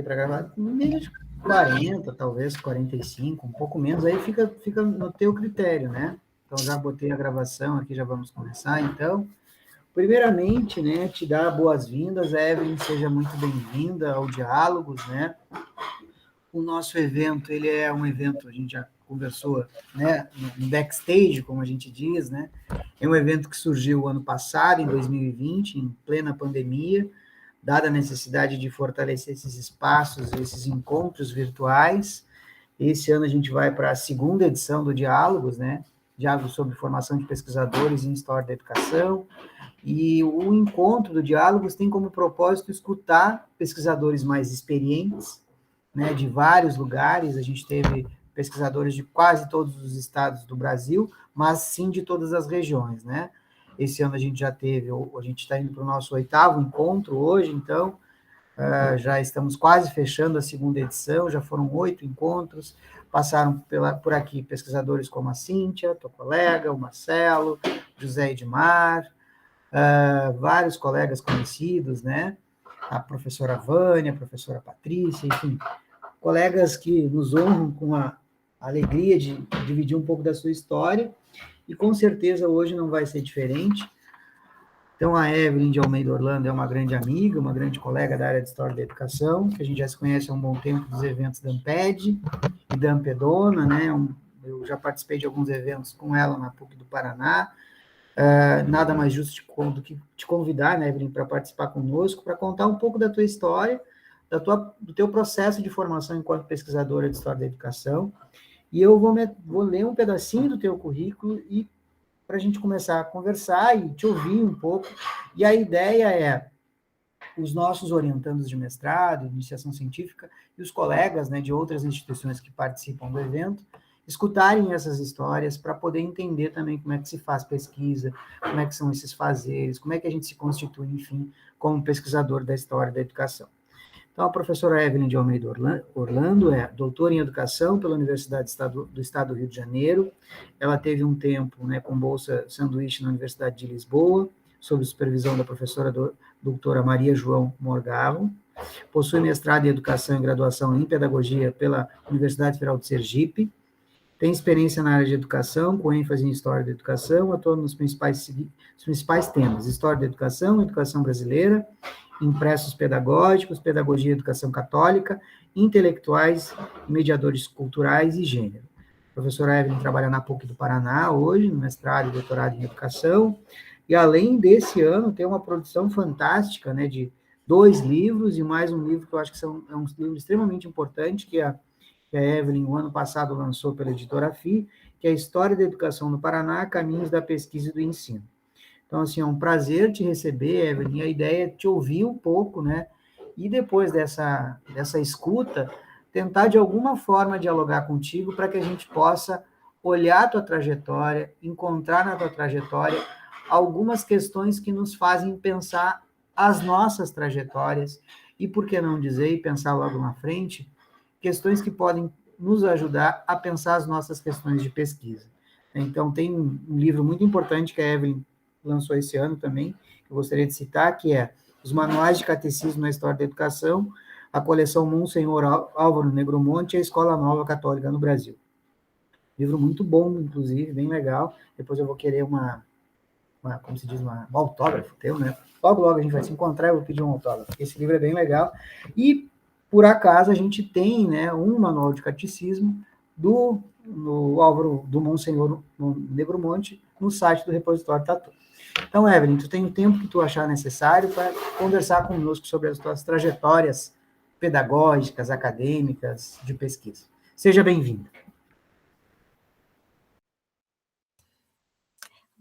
para gravar, menos de 40, talvez 45, um pouco menos, aí fica no teu critério, né? Então, já botei a gravação aqui, já vamos começar, então. Primeiramente, né, te dar boas-vindas, Evelyn, seja muito bem-vinda ao Diálogos, né? O nosso evento, ele é um evento, a gente já conversou, né, no backstage, como a gente diz, né? É um evento que surgiu ano passado, em 2020, em plena pandemia, dada a necessidade de fortalecer esses espaços, esses encontros virtuais. Esse ano a gente vai para a segunda edição do Diálogos, né? Diálogos sobre formação de pesquisadores em História da Educação. E o encontro do Diálogos tem como propósito escutar pesquisadores mais experientes, né, de vários lugares. A gente teve pesquisadores de quase todos os estados do Brasil, mas sim de todas as regiões, né? Esse ano a gente já teve, a gente está indo para o nosso 8º encontro hoje, então já estamos quase fechando a segunda edição, já foram 8 encontros, passaram por aqui pesquisadores como a Cíntia, tua colega, o Marcelo, José Edmar, vários colegas conhecidos, né? A professora Vânia, a professora Patrícia, enfim, colegas que nos honram com a alegria de dividir um pouco da sua história, e com certeza hoje não vai ser diferente. Então, a Evelyn de Almeida Orlando é uma grande amiga, uma grande colega da área de História da Educação, que a gente já se conhece há um bom tempo dos eventos da Amped e da Ampedona, né? Eu já participei de alguns eventos com ela na PUC do Paraná. Nada mais justo do que te convidar, né, Evelyn, para participar conosco, para contar um pouco da tua história, do teu processo de formação enquanto pesquisadora de História da Educação. E eu vou ler um pedacinho do teu currículo e para a gente começar a conversar e te ouvir um pouco. E a ideia é os nossos orientandos de mestrado, iniciação científica, e os colegas, né, de outras instituições que participam do evento, escutarem essas histórias para poder entender também como é que se faz pesquisa, como é que são esses fazeres, como é que a gente se constitui, enfim, como pesquisador da história da educação. Então, a professora Evelyn de Almeida Orlando é doutora em Educação pela Universidade do Estado do Rio de Janeiro. Ela teve um tempo, né, com bolsa sanduíche na Universidade de Lisboa, sob supervisão da professora doutora Maria João Morgaro. Possui mestrado em Educação e graduação em Pedagogia pela Universidade Federal de Sergipe. Tem experiência na área de educação, com ênfase em História da Educação, atuando nos principais temas: História da Educação, Educação Brasileira, impressos pedagógicos, pedagogia e educação católica, intelectuais, mediadores culturais e gênero. A professora Evelyn trabalha na PUC do Paraná hoje, no mestrado e doutorado em educação, e além desse ano tem uma produção fantástica, né, de 2 livros e mais um livro que eu acho que é um livro extremamente importante, que a Evelyn, o ano passado, lançou pela editora FI, que é a História da Educação no Paraná, Caminhos da Pesquisa e do Ensino. Então, assim, é um prazer te receber, Evelyn, a ideia é te ouvir um pouco, né, e depois dessa escuta, tentar de alguma forma dialogar contigo para que a gente possa olhar a tua trajetória, encontrar na tua trajetória algumas questões que nos fazem pensar as nossas trajetórias e, por que não dizer, e pensar logo na frente, questões que podem nos ajudar a pensar as nossas questões de pesquisa. Então, tem um livro muito importante que a Evelyn lançou esse ano também, que eu gostaria de citar, que é Os Manuais de Catecismo na História da Educação, a coleção Monsenhor Álvaro Negromonte e a Escola Nova Católica no Brasil. Livro muito bom, inclusive, bem legal. Depois eu vou querer como se diz, um autógrafo teu, né? Logo a gente vai se encontrar, eu vou pedir um autógrafo. Esse livro é bem legal. E, por acaso, a gente tem, né, um manual de catecismo do Álvaro, do Monsenhor Negromonte, no site do Repositório Tatu. Então, Evelyn, tu tem o tempo que tu achar necessário para conversar conosco sobre as tuas trajetórias pedagógicas, acadêmicas, de pesquisa. Seja bem-vinda.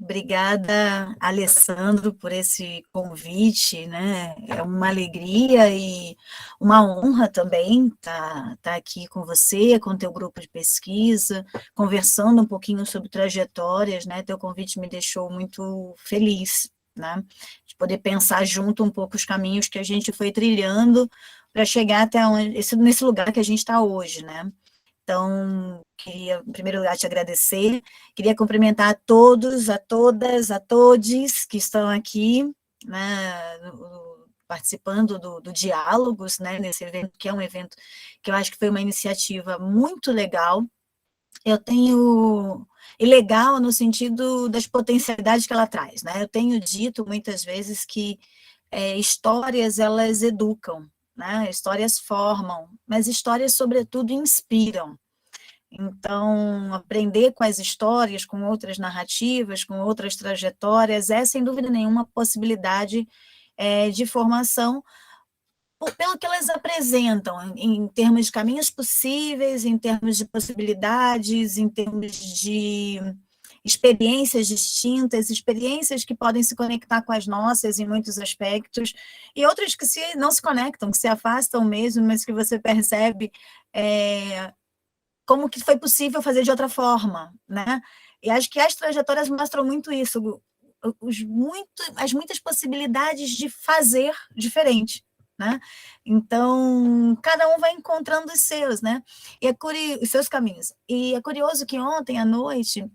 Obrigada, Alessandro, por esse convite, né? É uma alegria e uma honra também estar aqui com você, com o teu grupo de pesquisa, conversando um pouquinho sobre trajetórias, né? Teu convite me deixou muito feliz, né? De poder pensar junto um pouco os caminhos que a gente foi trilhando para chegar até nesse lugar que a gente está hoje, né? Então, queria, em primeiro lugar, te agradecer, queria cumprimentar a todos, a todas, a todes que estão aqui, né, participando do Diálogos, né, nesse evento, que é um evento que eu acho que foi uma iniciativa muito legal. Eu tenho... E legal no sentido das potencialidades que ela traz, né? Eu tenho dito muitas vezes que histórias, elas educam, né? Histórias formam, mas histórias, sobretudo, inspiram. Então, aprender com as histórias, com outras narrativas, com outras trajetórias, é, sem dúvida nenhuma, possibilidade de formação, pelo que elas apresentam, em termos de caminhos possíveis, em termos de possibilidades, em termos de experiências distintas, experiências que podem se conectar com as nossas em muitos aspectos, e outras que não se conectam, que se afastam mesmo, mas que você percebe como que foi possível fazer de outra forma, né? E acho que as trajetórias mostram muito isso, as muitas possibilidades de fazer diferente, né? Então, cada um vai encontrando os seus, né? E os seus caminhos. E é curioso que ontem à noite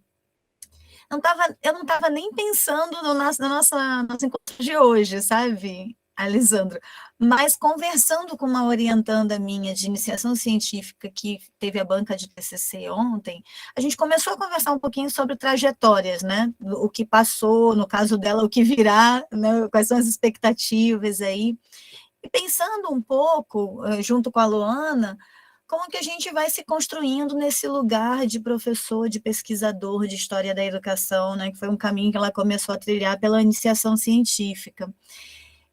eu não estava nem pensando no nosso encontro de hoje, sabe, Alessandro? Mas conversando com uma orientanda minha de iniciação científica que teve a banca de TCC ontem, a gente começou a conversar um pouquinho sobre trajetórias, né? O que passou, no caso dela, o que virá, né? Quais são as expectativas aí. E pensando um pouco, junto com a Luana, como que a gente vai se construindo nesse lugar de professor, de pesquisador de história da educação, né, que foi um caminho que ela começou a trilhar pela iniciação científica.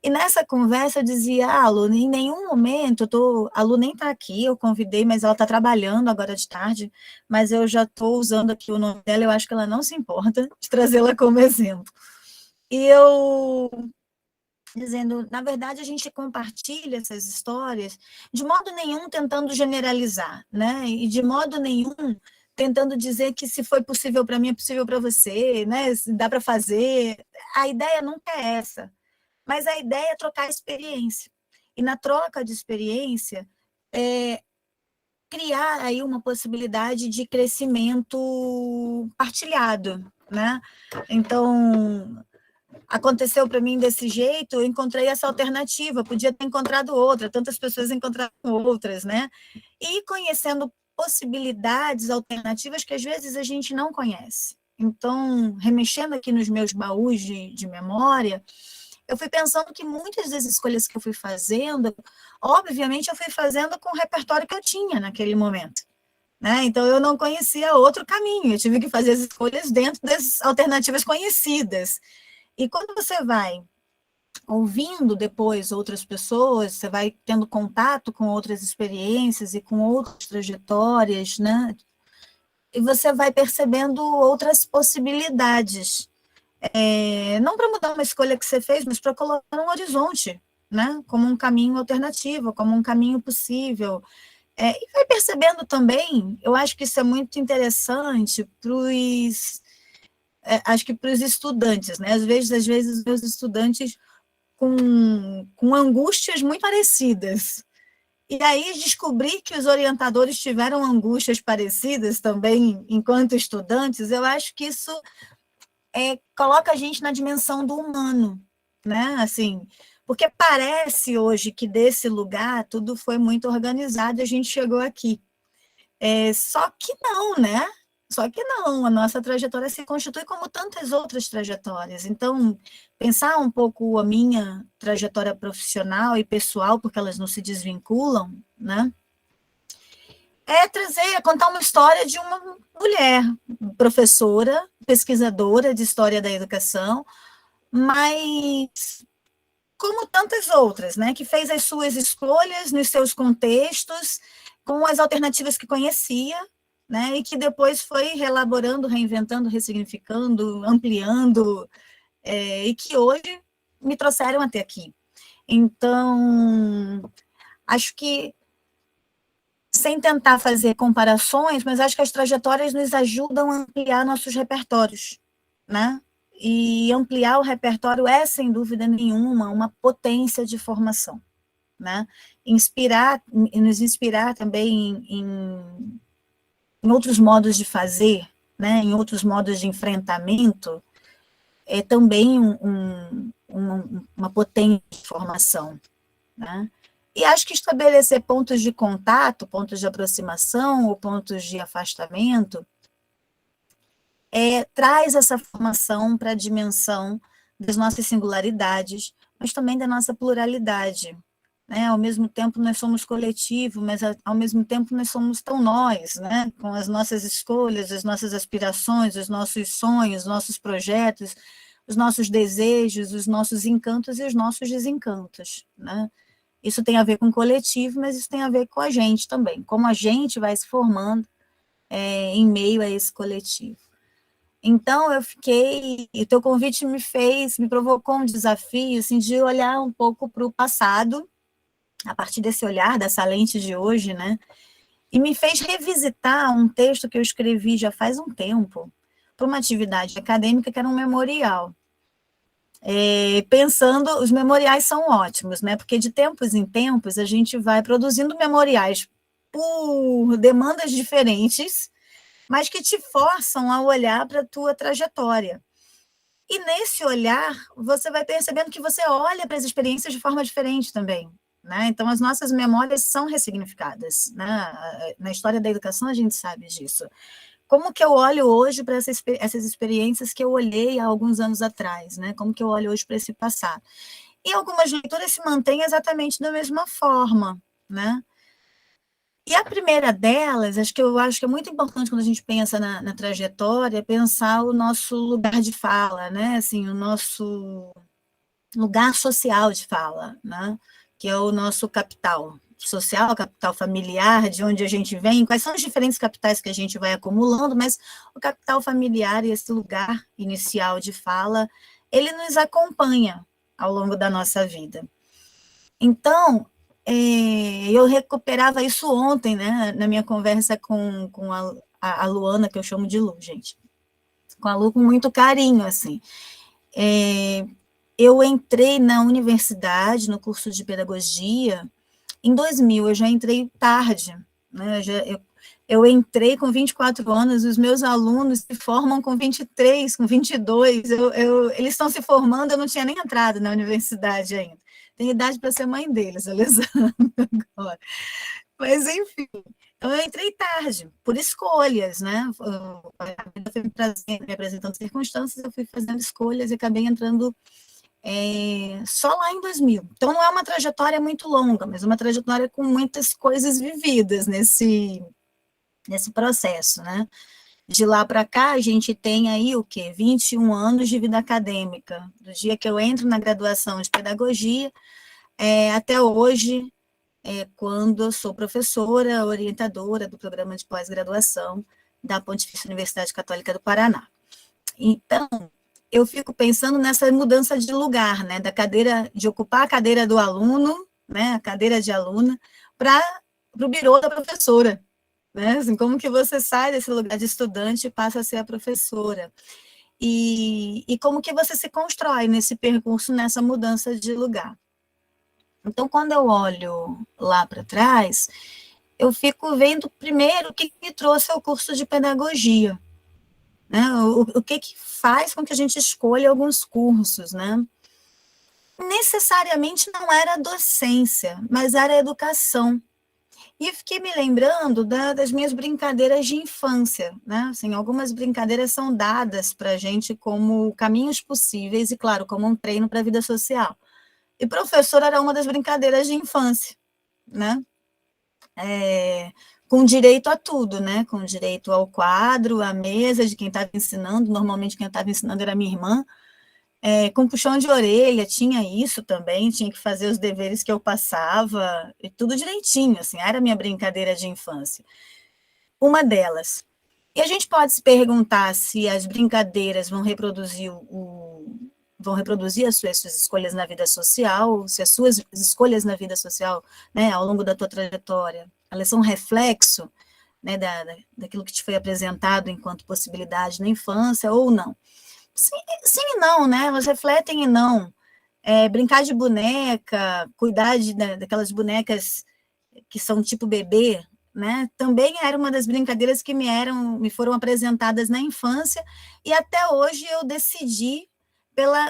E nessa conversa eu dizia, Lu, em nenhum momento, a Lu nem está aqui, eu convidei, mas ela está trabalhando agora de tarde, mas eu já estou usando aqui o nome dela, eu acho que ela não se importa de trazê-la como exemplo. E eu... dizendo, na verdade, a gente compartilha essas histórias de modo nenhum tentando generalizar, né? E de modo nenhum tentando dizer que se foi possível para mim, é possível para você, né? Se dá para fazer. A ideia nunca é essa, mas a ideia é trocar experiência. E na troca de experiência, criar aí uma possibilidade de crescimento partilhado, né? Então, aconteceu para mim desse jeito, eu encontrei essa alternativa, podia ter encontrado outra, tantas pessoas encontraram outras, né? E conhecendo possibilidades alternativas que às vezes a gente não conhece. Então, remexendo aqui nos meus baús de memória, eu fui pensando que muitas das escolhas que eu fui fazendo, obviamente eu fui fazendo com o repertório que eu tinha naquele momento. Né? Então, eu não conhecia outro caminho, eu tive que fazer as escolhas dentro das alternativas conhecidas. E quando você vai ouvindo depois outras pessoas, você vai tendo contato com outras experiências e com outras trajetórias, né? E você vai percebendo outras possibilidades. Não para mudar uma escolha que você fez, mas para colocar um horizonte, né? Como um caminho alternativo, como um caminho possível. E vai percebendo também, eu acho que isso é muito interessante para os... acho que para os estudantes, né? Às vezes meus estudantes com angústias muito parecidas. E aí descobrir que os orientadores tiveram angústias parecidas também enquanto estudantes, eu acho que isso coloca a gente na dimensão do humano, né? Assim, porque parece hoje que desse lugar tudo foi muito organizado e a gente chegou aqui. Só que não, né? Só que não, a nossa trajetória se constitui como tantas outras trajetórias. Então, pensar um pouco a minha trajetória profissional e pessoal, porque elas não se desvinculam, né? Contar uma história de uma mulher, professora, pesquisadora de história da educação, mas como tantas outras, né? Que fez as suas escolhas nos seus contextos, com as alternativas que conhecia, né, e que depois foi reelaborando, reinventando, ressignificando, ampliando, e que hoje me trouxeram até aqui. Então, acho que, sem tentar fazer comparações, mas acho que as trajetórias nos ajudam a ampliar nossos repertórios, né? E ampliar o repertório é, sem dúvida nenhuma, uma potência de formação, né? Nos inspirar também em outros modos de fazer, né, em outros modos de enfrentamento, é também uma potente formação, né? E acho que estabelecer pontos de contato, pontos de aproximação ou pontos de afastamento traz essa formação para a dimensão das nossas singularidades, mas também da nossa pluralidade, né? Ao mesmo tempo nós somos coletivo, mas ao mesmo tempo nós somos tão nós, né? Com as nossas escolhas, as nossas aspirações, os nossos sonhos, os nossos projetos, os nossos desejos, os nossos encantos e os nossos desencantos, né? Isso tem a ver com o coletivo, mas isso tem a ver com a gente também, como a gente vai se formando em meio a esse coletivo. Então, o teu convite me provocou um desafio, assim, de olhar um pouco para o passado, a partir desse olhar, dessa lente de hoje, né? E me fez revisitar um texto que eu escrevi já faz um tempo, para uma atividade acadêmica que era um memorial. Pensando, os memoriais são ótimos, né? Porque de tempos em tempos a gente vai produzindo memoriais por demandas diferentes, mas que te forçam a olhar para a tua trajetória. E nesse olhar, você vai percebendo que você olha para as experiências de forma diferente também, né? Então, as nossas memórias são ressignificadas, né? Na história da educação, a gente sabe disso. Como que eu olho hoje para essas experiências que eu olhei há alguns anos atrás, né? Como que eu olho hoje para esse passado? E algumas leituras se mantêm exatamente da mesma forma, né? E a primeira delas, eu acho que é muito importante quando a gente pensa na trajetória, pensar o nosso lugar de fala, né? Assim, o nosso lugar social de fala, né? Que é o nosso capital social, capital familiar, de onde a gente vem, quais são os diferentes capitais que a gente vai acumulando, mas o capital familiar e esse lugar inicial de fala, ele nos acompanha ao longo da nossa vida. Então, eu recuperava isso ontem, né, na minha conversa com a Luana, que eu chamo de Lu, gente, com a Lu com muito carinho, assim. Eu entrei na universidade, no curso de pedagogia, em 2000, eu já entrei tarde, né? Eu entrei com 24 anos, os meus alunos se formam com 23, com 22, eles estão se formando, eu não tinha nem entrado na universidade ainda. Tenho idade para ser mãe deles, Alessandra, agora. Mas, enfim, então eu entrei tarde, por escolhas, né? A vida foi me apresentando circunstâncias, eu fui fazendo escolhas e acabei entrando só lá em 2000. Então, não é uma trajetória muito longa, mas uma trajetória com muitas coisas vividas nesse processo, né? De lá para cá, a gente tem aí o quê? 21 anos de vida acadêmica. Do dia que eu entro na graduação de pedagogia, até hoje, quando eu sou professora, orientadora do programa de pós-graduação da Pontifícia Universidade Católica do Paraná. Então, eu fico pensando nessa mudança de lugar, né, de ocupar a cadeira do aluno, né, a cadeira de aluna, para o birô da professora, né, assim, como que você sai desse lugar de estudante e passa a ser a professora, e como que você se constrói nesse percurso, nessa mudança de lugar. Então, quando eu olho lá para trás, eu fico vendo primeiro o que me trouxe ao curso de pedagogia, né? O que faz com que a gente escolha alguns cursos, né? Necessariamente não era a docência, mas era a educação. E fiquei me lembrando das minhas brincadeiras de infância, né? Assim, algumas brincadeiras são dadas para a gente como caminhos possíveis e, claro, como um treino para a vida social. E professor era uma das brincadeiras de infância, né? Com direito a tudo, né? Com direito ao quadro, à mesa de quem estava ensinando, normalmente quem estava ensinando era minha irmã, com puxão de orelha, tinha isso também, tinha que fazer os deveres que eu passava, e tudo direitinho, assim, era a minha brincadeira de infância. Uma delas. E a gente pode se perguntar se as brincadeiras vão reproduzir as suas escolhas na vida social, se as suas escolhas na vida social, né, ao longo da tua trajetória, elas são um reflexo, né, daquilo que te foi apresentado enquanto possibilidade na infância, ou não. Sim, sim e não, né, elas refletem e não. Brincar de boneca, cuidar daquelas bonecas que são tipo bebê, né, também era uma das brincadeiras que me foram apresentadas na infância, e até hoje eu decidi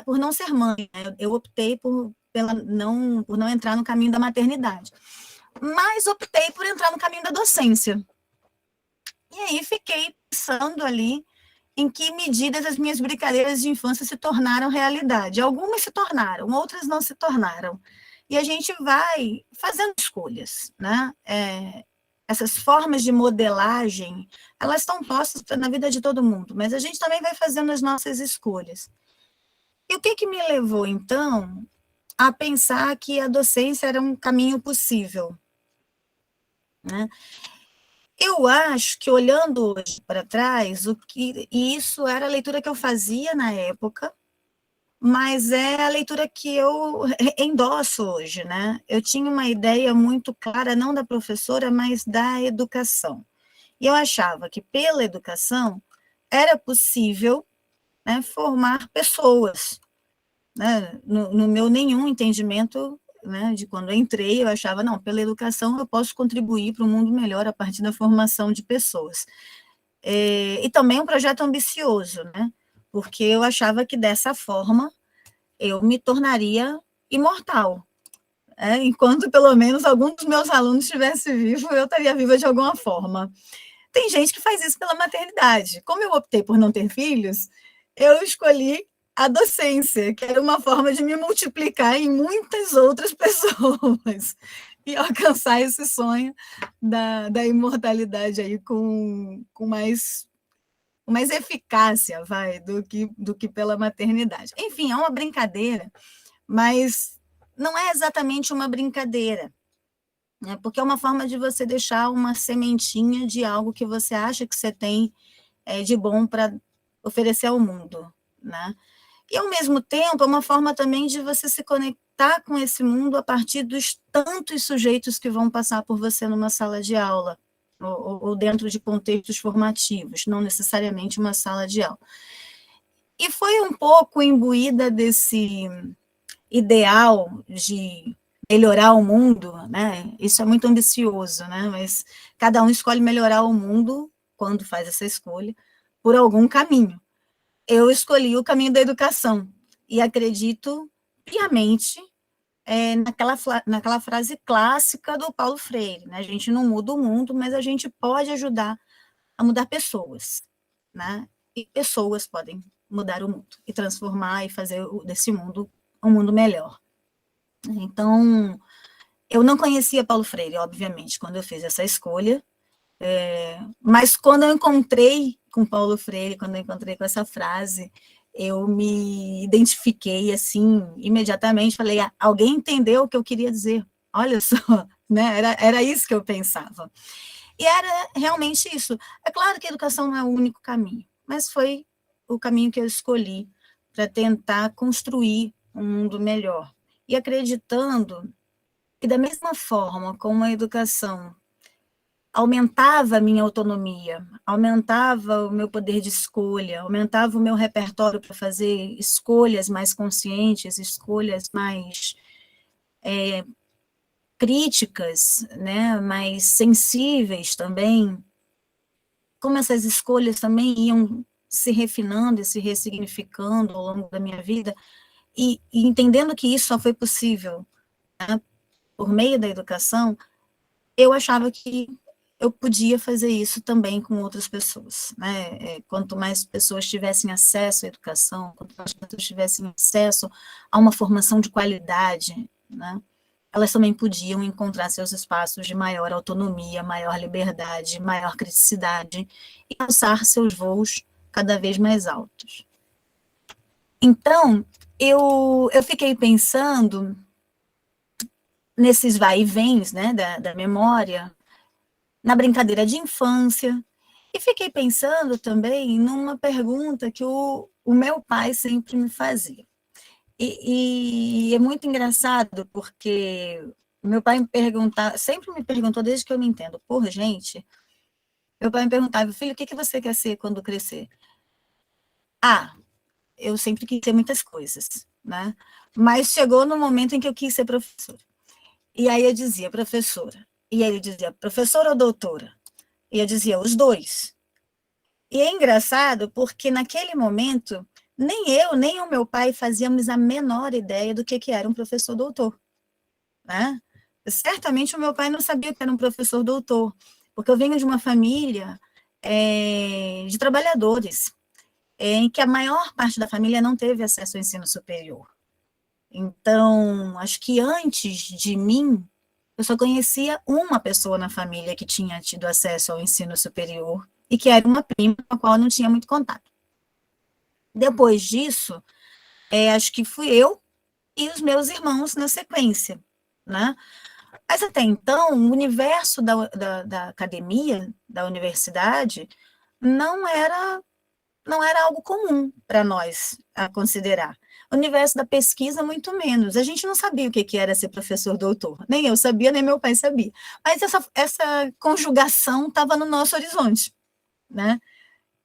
por não ser mãe, né? Eu optei por não entrar no caminho da maternidade, mas optei por entrar no caminho da docência. E aí fiquei pensando ali em que medidas as minhas brincadeiras de infância se tornaram realidade. Algumas se tornaram, outras não se tornaram. E a gente vai fazendo escolhas, né? Essas formas de modelagem, elas estão postas na vida de todo mundo, mas a gente também vai fazendo as nossas escolhas. E o que me levou, então, a pensar que a docência era um caminho possível, né? Eu acho que, olhando hoje para trás, e isso era a leitura que eu fazia na época, mas é a leitura que eu endosso hoje, né? Eu tinha uma ideia muito clara, não da professora, mas da educação. E eu achava que, pela educação, era possível, né, formar pessoas, né? No meu nenhum entendimento, né, de quando eu entrei, eu achava, não, pela educação eu posso contribuir para um mundo melhor a partir da formação de pessoas. E também um projeto ambicioso, né? Porque eu achava que dessa forma eu me tornaria imortal. Enquanto pelo menos algum dos meus alunos estivesse vivo, eu estaria viva de alguma forma. Tem gente que faz isso pela maternidade. Como eu optei por não ter filhos, eu escolhi a docência, que era uma forma de me multiplicar em muitas outras pessoas e alcançar esse sonho da imortalidade aí com mais eficácia, do que pela maternidade. Enfim, é uma brincadeira, mas não é exatamente uma brincadeira, né? Porque é uma forma de você deixar uma sementinha de algo que você acha que você tem de bom para oferecer ao mundo, né? E, ao mesmo tempo, é uma forma também de você se conectar com esse mundo a partir dos tantos sujeitos que vão passar por você numa sala de aula, ou dentro de contextos formativos, não necessariamente uma sala de aula. E foi um pouco imbuída desse ideal de melhorar o mundo, né? Isso é muito ambicioso, né? Mas cada um escolhe melhorar o mundo, quando faz essa escolha, por algum caminho. Eu escolhi o caminho da educação, e acredito piamente naquela frase clássica do Paulo Freire, né? A gente não muda o mundo, mas a gente pode ajudar a mudar pessoas, né? E pessoas podem mudar o mundo, e transformar, e fazer desse mundo um mundo melhor. Então, eu não conhecia Paulo Freire, obviamente, quando eu fiz essa escolha, mas quando eu encontrei com Paulo Freire, quando eu encontrei com essa frase, eu me identifiquei, assim, imediatamente, falei, alguém entendeu o que eu queria dizer, olha só, né? Era isso que eu pensava. E era realmente isso. É claro que a educação não é o único caminho, mas foi o caminho que eu escolhi para tentar construir um mundo melhor. E acreditando que, da mesma forma como a educação aumentava a minha autonomia, aumentava o meu poder de escolha, aumentava o meu repertório para fazer escolhas mais conscientes, escolhas mais críticas, né, mais sensíveis também, como essas escolhas também iam se refinando e se ressignificando ao longo da minha vida, e entendendo que isso só foi possível, né, por meio da educação, eu achava que eu podia fazer isso também com outras pessoas, né? Quanto mais pessoas tivessem acesso à educação, quanto mais pessoas tivessem acesso a uma formação de qualidade, né, elas também podiam encontrar seus espaços de maior autonomia, maior liberdade, maior criticidade, e alçar seus voos cada vez mais altos. Então, eu fiquei pensando nesses vai e vens, né, da memória, na brincadeira de infância, e fiquei pensando também numa pergunta que o meu pai sempre me fazia. E é muito engraçado, porque meu pai sempre me perguntou, desde que eu me entendo por gente, meu pai me perguntava, filho, o que você quer ser quando crescer? Eu sempre quis ser muitas coisas, né? Mas chegou no momento em que eu quis ser professora. E aí eu dizia, professora. E aí ele dizia, professora ou doutora? E eu dizia, os dois. E é engraçado porque naquele momento nem eu, nem o meu pai fazíamos a menor ideia do que era um professor doutor, né? Certamente o meu pai não sabia o que era um professor doutor, porque eu venho de uma família de trabalhadores, em que a maior parte da família não teve acesso ao ensino superior. Então, acho que antes de mim, eu só conhecia uma pessoa na família que tinha tido acesso ao ensino superior, e que era uma prima com a qual eu não tinha muito contato. Depois disso, acho que fui eu e os meus irmãos na sequência, né? Mas até então, o universo da academia, da universidade, não era, não era algo comum para nós a considerar. O universo da pesquisa, muito menos. A gente não sabia o que era ser professor doutor. Nem eu sabia, nem meu pai sabia. Mas essa conjugação estava no nosso horizonte, né?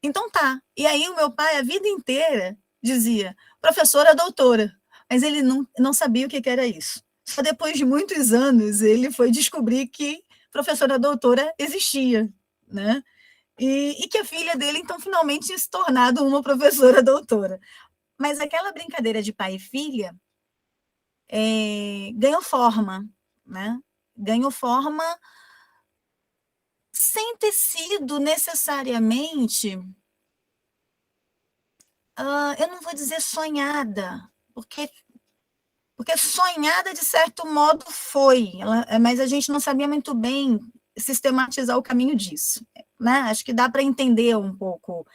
Então tá. E aí o meu pai, a vida inteira, dizia, professora doutora. Mas ele não sabia o que era isso. Só depois de muitos anos ele foi descobrir que professora doutora existia, né? E que a filha dele, então, finalmente tinha se tornado uma professora doutora. Mas aquela brincadeira de pai e filha ganhou forma, né? Ganhou forma sem ter sido necessariamente, eu não vou dizer sonhada, porque sonhada, de certo modo, foi, mas a gente não sabia muito bem sistematizar o caminho disso, né? Acho que dá para entender um pouco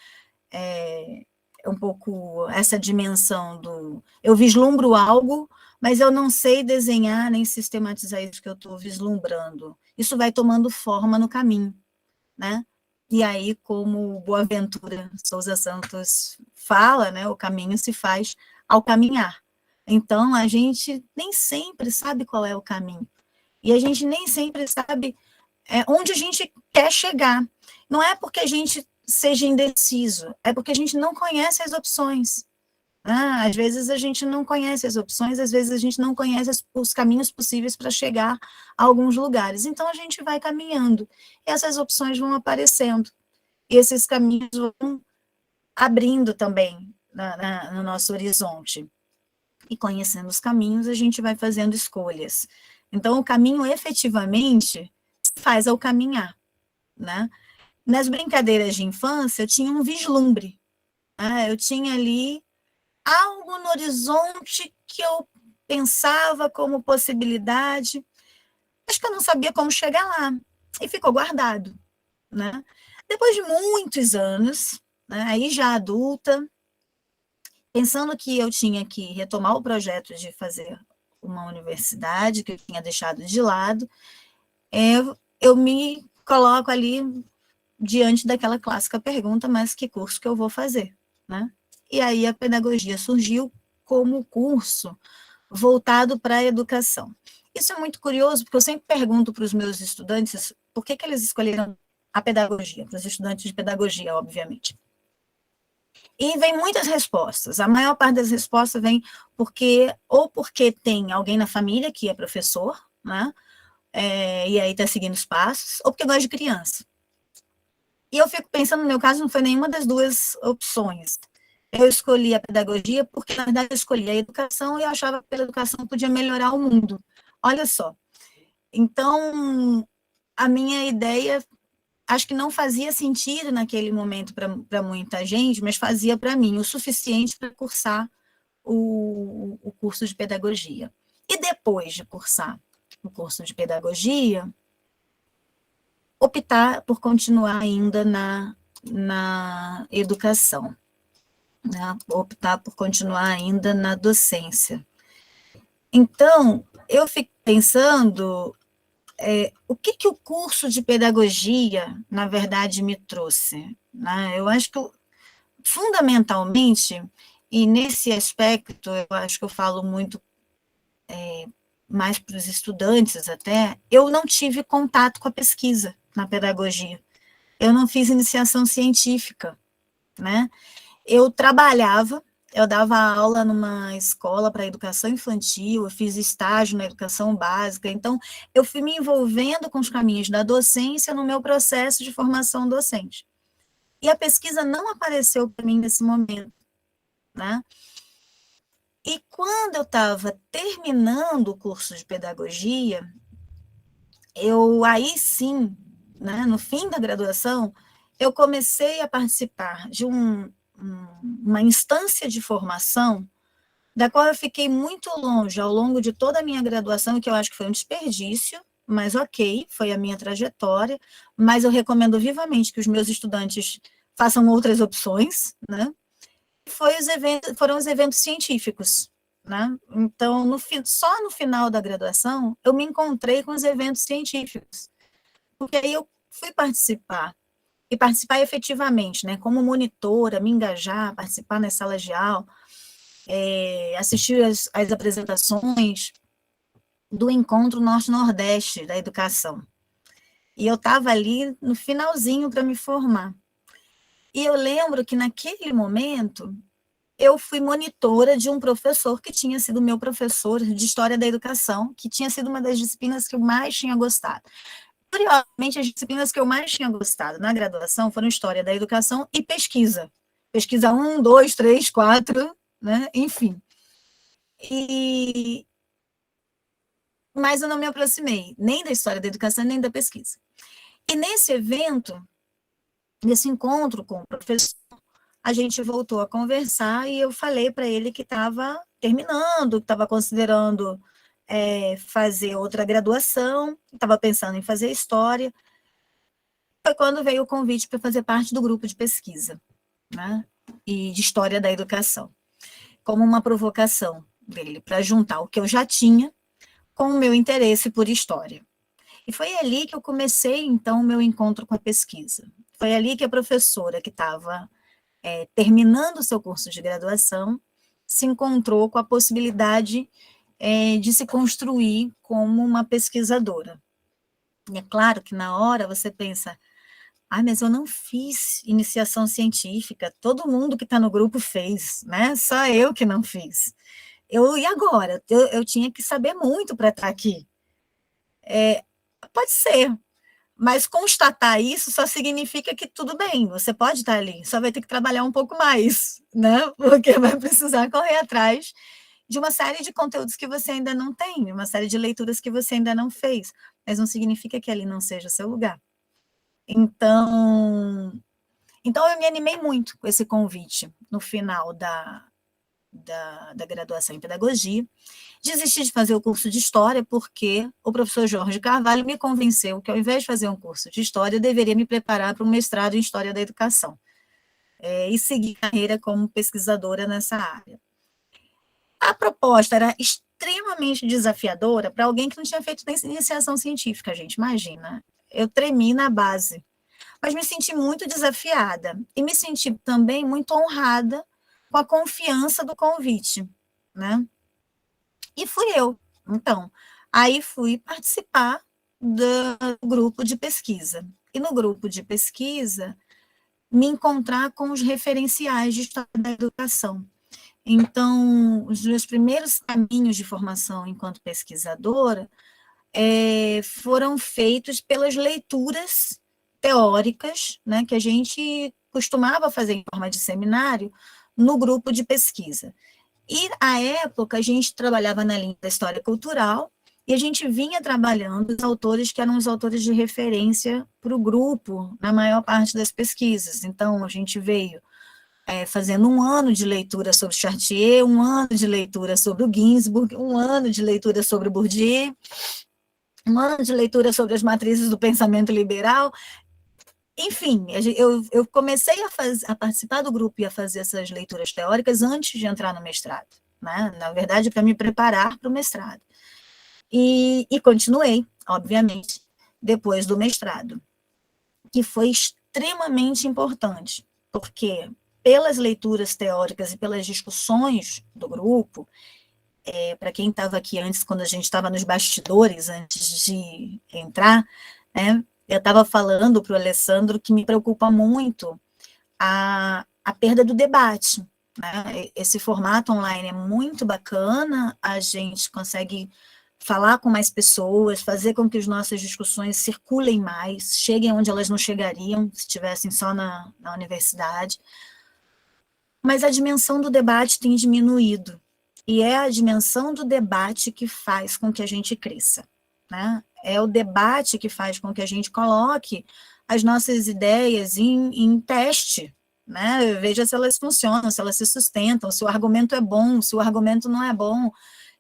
essa dimensão do... Eu vislumbro algo, mas eu não sei desenhar nem sistematizar isso que eu estou vislumbrando. Isso vai tomando forma no caminho, né? E aí, como Boaventura Souza Santos fala, né, o caminho se faz ao caminhar. Então, a gente nem sempre sabe qual é o caminho. E a gente nem sempre sabe onde a gente quer chegar. Não é porque a gente seja indeciso, é porque a gente não conhece as opções. Às vezes a gente não conhece as opções, às vezes a gente não conhece os caminhos possíveis para chegar a alguns lugares. Então a gente vai caminhando, e essas opções vão aparecendo, e esses caminhos vão abrindo também no nosso horizonte. E conhecendo os caminhos, a gente vai fazendo escolhas. Então, o caminho efetivamente se faz ao caminhar, né? Nas brincadeiras de infância, eu tinha um vislumbre, né? Eu tinha ali algo no horizonte que eu pensava como possibilidade, mas que eu não sabia como chegar lá, e ficou guardado, né? Depois de muitos anos, né, aí já adulta, pensando que eu tinha que retomar o projeto de fazer uma universidade, que eu tinha deixado de lado, eu me coloco ali diante daquela clássica pergunta, mas que curso que eu vou fazer, né? E aí a pedagogia surgiu como curso voltado para a educação. Isso é muito curioso, porque eu sempre pergunto para os meus estudantes por que eles escolheram a pedagogia, para os estudantes de pedagogia, obviamente. E vem muitas respostas. A maior parte das respostas vem porque tem alguém na família que é professor, né? E aí está seguindo os passos, ou porque gosta de criança. E eu fico pensando, no meu caso, não foi nenhuma das duas opções. Eu escolhi a pedagogia porque, na verdade, eu escolhi a educação e eu achava que a educação podia melhorar o mundo. Olha só. Então, a minha ideia, acho que não fazia sentido naquele momento para muita gente, mas fazia para mim o suficiente para cursar o curso de pedagogia. E depois de cursar o curso de pedagogia, optar por continuar ainda na educação, né? Optar por continuar ainda na docência. Então, eu fico pensando o que o curso de pedagogia, na verdade, me trouxe, né? Eu acho que, fundamentalmente, e nesse aspecto, eu acho que eu falo muito mais para os estudantes até, eu não tive contato com a pesquisa na pedagogia. Eu não fiz iniciação científica, né? Eu trabalhava, eu dava aula numa escola para educação infantil, eu fiz estágio na educação básica, então eu fui me envolvendo com os caminhos da docência no meu processo de formação docente. E a pesquisa não apareceu para mim nesse momento. né? E quando eu estava terminando o curso de pedagogia, aí sim, né, no fim da graduação, eu comecei a participar de uma instância de formação da qual eu fiquei muito longe ao longo de toda a minha graduação, que eu acho que foi um desperdício, mas ok, foi a minha trajetória, mas eu recomendo vivamente que os meus estudantes façam outras opções, né? Foram os eventos científicos, né? Então, só no final da graduação, eu me encontrei com os eventos científicos, porque aí eu fui participar, e participar efetivamente, né? Como monitora, me engajar, participar nas salas de aula, assistir as apresentações do Encontro Norte-Nordeste da Educação. E eu estava ali no finalzinho para me formar. E eu lembro que naquele momento eu fui monitora de um professor que tinha sido meu professor de História da Educação, que tinha sido uma das disciplinas que eu mais tinha gostado. Curiosamente, as disciplinas que eu mais tinha gostado na graduação foram História da Educação e Pesquisa. Pesquisa 1, 2, 3, 4, né? Enfim. Mas eu não me aproximei nem da História da Educação, nem da Pesquisa. E nesse evento, nesse encontro com o professor, a gente voltou a conversar e eu falei para ele que estava terminando, que estava considerando fazer outra graduação, estava pensando em fazer História. Foi quando veio o convite para fazer parte do grupo de pesquisa, né? E de História da Educação, como uma provocação dele, para juntar o que eu já tinha com o meu interesse por História. E foi ali que eu comecei, então, o meu encontro com a pesquisa. Foi ali que a professora, que estava terminando o seu curso de graduação, se encontrou com a possibilidade de se construir como uma pesquisadora. E é claro que na hora você pensa, mas eu não fiz iniciação científica, todo mundo que está no grupo fez, né? Só eu que não fiz. E agora? Eu tinha que saber muito para estar aqui. Pode ser, mas constatar isso só significa que tudo bem, você pode estar ali, só vai ter que trabalhar um pouco mais, né? Porque vai precisar correr atrás de uma série de conteúdos que você ainda não tem, uma série de leituras que você ainda não fez, mas não significa que ali não seja o seu lugar. Então eu me animei muito com esse convite no final da graduação em pedagogia. Desisti de fazer o curso de História porque o professor Jorge Carvalho me convenceu que, ao invés de fazer um curso de História, eu deveria me preparar para um mestrado em História da Educação e seguir carreira como pesquisadora nessa área. A proposta era extremamente desafiadora para alguém que não tinha feito nem iniciação científica, gente, imagina. Eu tremi na base, mas me senti muito desafiada e me senti também muito honrada com a confiança do convite, né? E fui eu. Então, aí fui participar do grupo de pesquisa. E no grupo de pesquisa, me encontrar com os referenciais de História da Educação. Então, os meus primeiros caminhos de formação enquanto pesquisadora foram feitos pelas leituras teóricas, né, que a gente costumava fazer em forma de seminário no grupo de pesquisa. E, à época, a gente trabalhava na linha da história cultural e a gente vinha trabalhando os autores que eram os autores de referência para o grupo na maior parte das pesquisas. Então, a gente veio fazendo um ano de leitura sobre Chartier, um ano de leitura sobre o Ginsburg, um ano de leitura sobre o Bourdieu, um ano de leitura sobre as matrizes do pensamento liberal. Enfim, eu comecei a participar do grupo e a fazer essas leituras teóricas antes de entrar no mestrado, né? Na verdade, para me preparar para o mestrado. E continuei, obviamente, depois do mestrado, que foi extremamente importante, porque pelas leituras teóricas e pelas discussões do grupo, para quem estava aqui antes, quando a gente estava nos bastidores, antes de entrar, né, eu estava falando para o Alessandro que me preocupa muito a perda do debate, né? Esse formato online é muito bacana, a gente consegue falar com mais pessoas, fazer com que as nossas discussões circulem mais, cheguem onde elas não chegariam se estivessem só na universidade. mas a dimensão do debate tem diminuído, e é a dimensão do debate que faz com que a gente cresça, né? É o debate que faz com que a gente coloque as nossas ideias em teste, né? Veja se elas funcionam, se elas se sustentam, se o argumento é bom, se o argumento não é bom,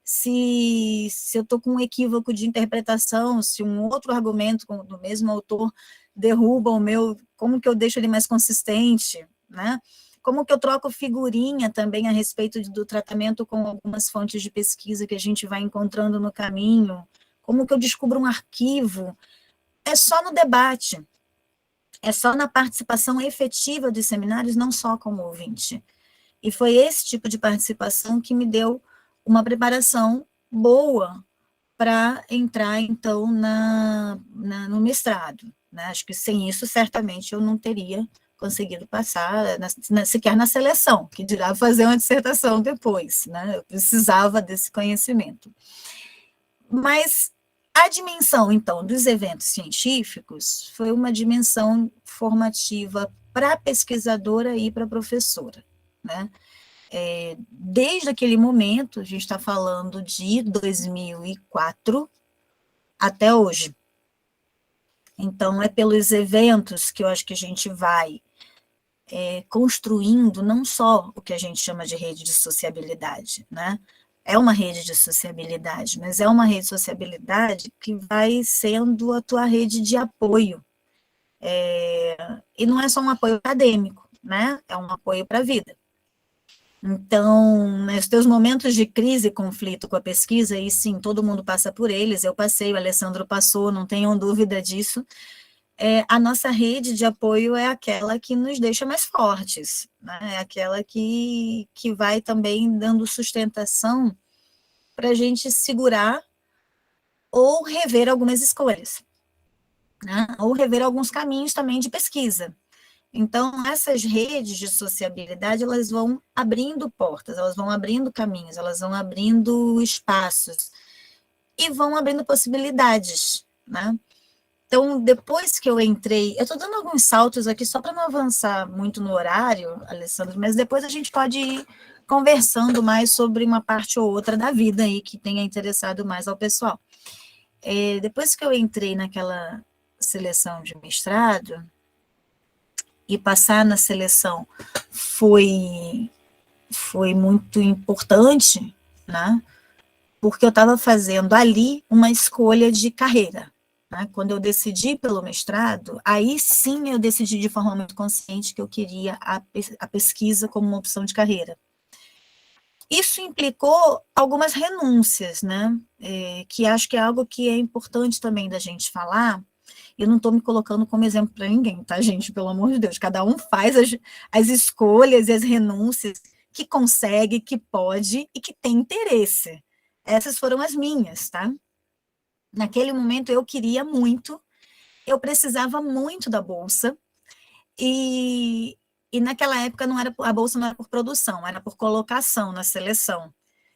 se eu estou com um equívoco de interpretação, se um outro argumento do mesmo autor derruba o meu, como que eu deixo ele mais consistente, né? Como que eu troco figurinha também a respeito do tratamento com algumas fontes de pesquisa que a gente vai encontrando no caminho, como que eu descubro um arquivo, é só no debate, é só na participação efetiva dos seminários, não só como ouvinte. E foi esse tipo de participação que me deu uma preparação boa para entrar, então, no mestrado, né? Acho que sem isso, certamente, eu não teria conseguido passar, sequer na seleção, que dirá fazer uma dissertação depois, né? Eu precisava desse conhecimento. Mas a dimensão, então, dos eventos científicos foi uma dimensão formativa para a pesquisadora e para a professora, né? Desde aquele momento, a gente está falando de 2004 até hoje. Então, é pelos eventos que eu acho que a gente vai construindo não só o que a gente chama de rede de sociabilidade, né? É uma rede de sociabilidade, mas é uma rede de sociabilidade que vai sendo a tua rede de apoio. E não é só um apoio acadêmico, né? É um apoio para a vida. Então, nos teus momentos de crise e conflito com a pesquisa, e sim, todo mundo passa por eles, eu passei, o Alessandro passou, não tenham dúvida disso, a nossa rede de apoio é aquela que nos deixa mais fortes, né? É aquela que vai também dando sustentação para a gente segurar ou rever algumas escolhas, né? Ou rever alguns caminhos também de pesquisa. Então, essas redes de sociabilidade, elas vão abrindo portas, elas vão abrindo caminhos, elas vão abrindo espaços e vão abrindo possibilidades, né? Então, depois que eu entrei, eu estou dando alguns saltos aqui só para não avançar muito no horário, Alessandro, mas depois a gente pode ir conversando mais sobre uma parte ou outra da vida aí que tenha interessado mais ao pessoal. Depois que eu entrei naquela seleção de mestrado, e passar na seleção foi muito importante, né? Porque eu estava fazendo ali uma escolha de carreira. Né? Quando eu decidi pelo mestrado, aí sim eu decidi de forma muito consciente que eu queria a pesquisa como uma opção de carreira. Isso implicou algumas renúncias, né? Que acho que é algo que é importante também da gente falar. Eu não estou me colocando como exemplo para ninguém, tá, gente? Pelo amor de Deus, cada um faz as escolhas e as renúncias que consegue, que pode e que tem interesse. Essas foram as minhas, tá? Naquele momento eu queria muito, eu precisava muito da bolsa, e naquela época a bolsa não era por produção, era por colocação na seleção.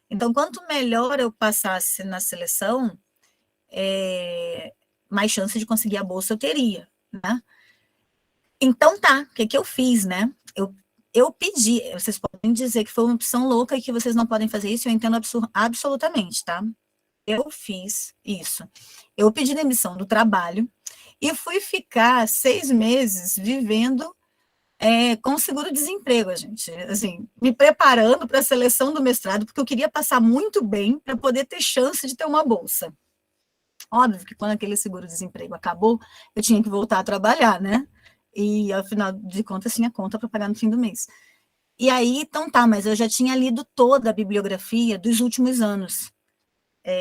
Então, quanto melhor eu passasse na seleção, mais chance de conseguir a bolsa eu teria, né? Então tá, o que eu fiz, né? Eu pedi, vocês podem dizer que foi uma opção louca e que vocês não podem fazer isso, eu entendo absolutamente, tá? Eu fiz isso. Eu pedi demissão do trabalho e fui ficar 6 meses vivendo com seguro-desemprego, gente. Assim, me preparando para a seleção do mestrado, porque eu queria passar muito bem para poder ter chance de ter uma bolsa. Óbvio que quando aquele seguro-desemprego acabou, eu tinha que voltar a trabalhar, né? E, afinal de contas, tinha conta para pagar no fim do mês. E aí, então tá, mas eu já tinha lido toda a bibliografia dos últimos anos.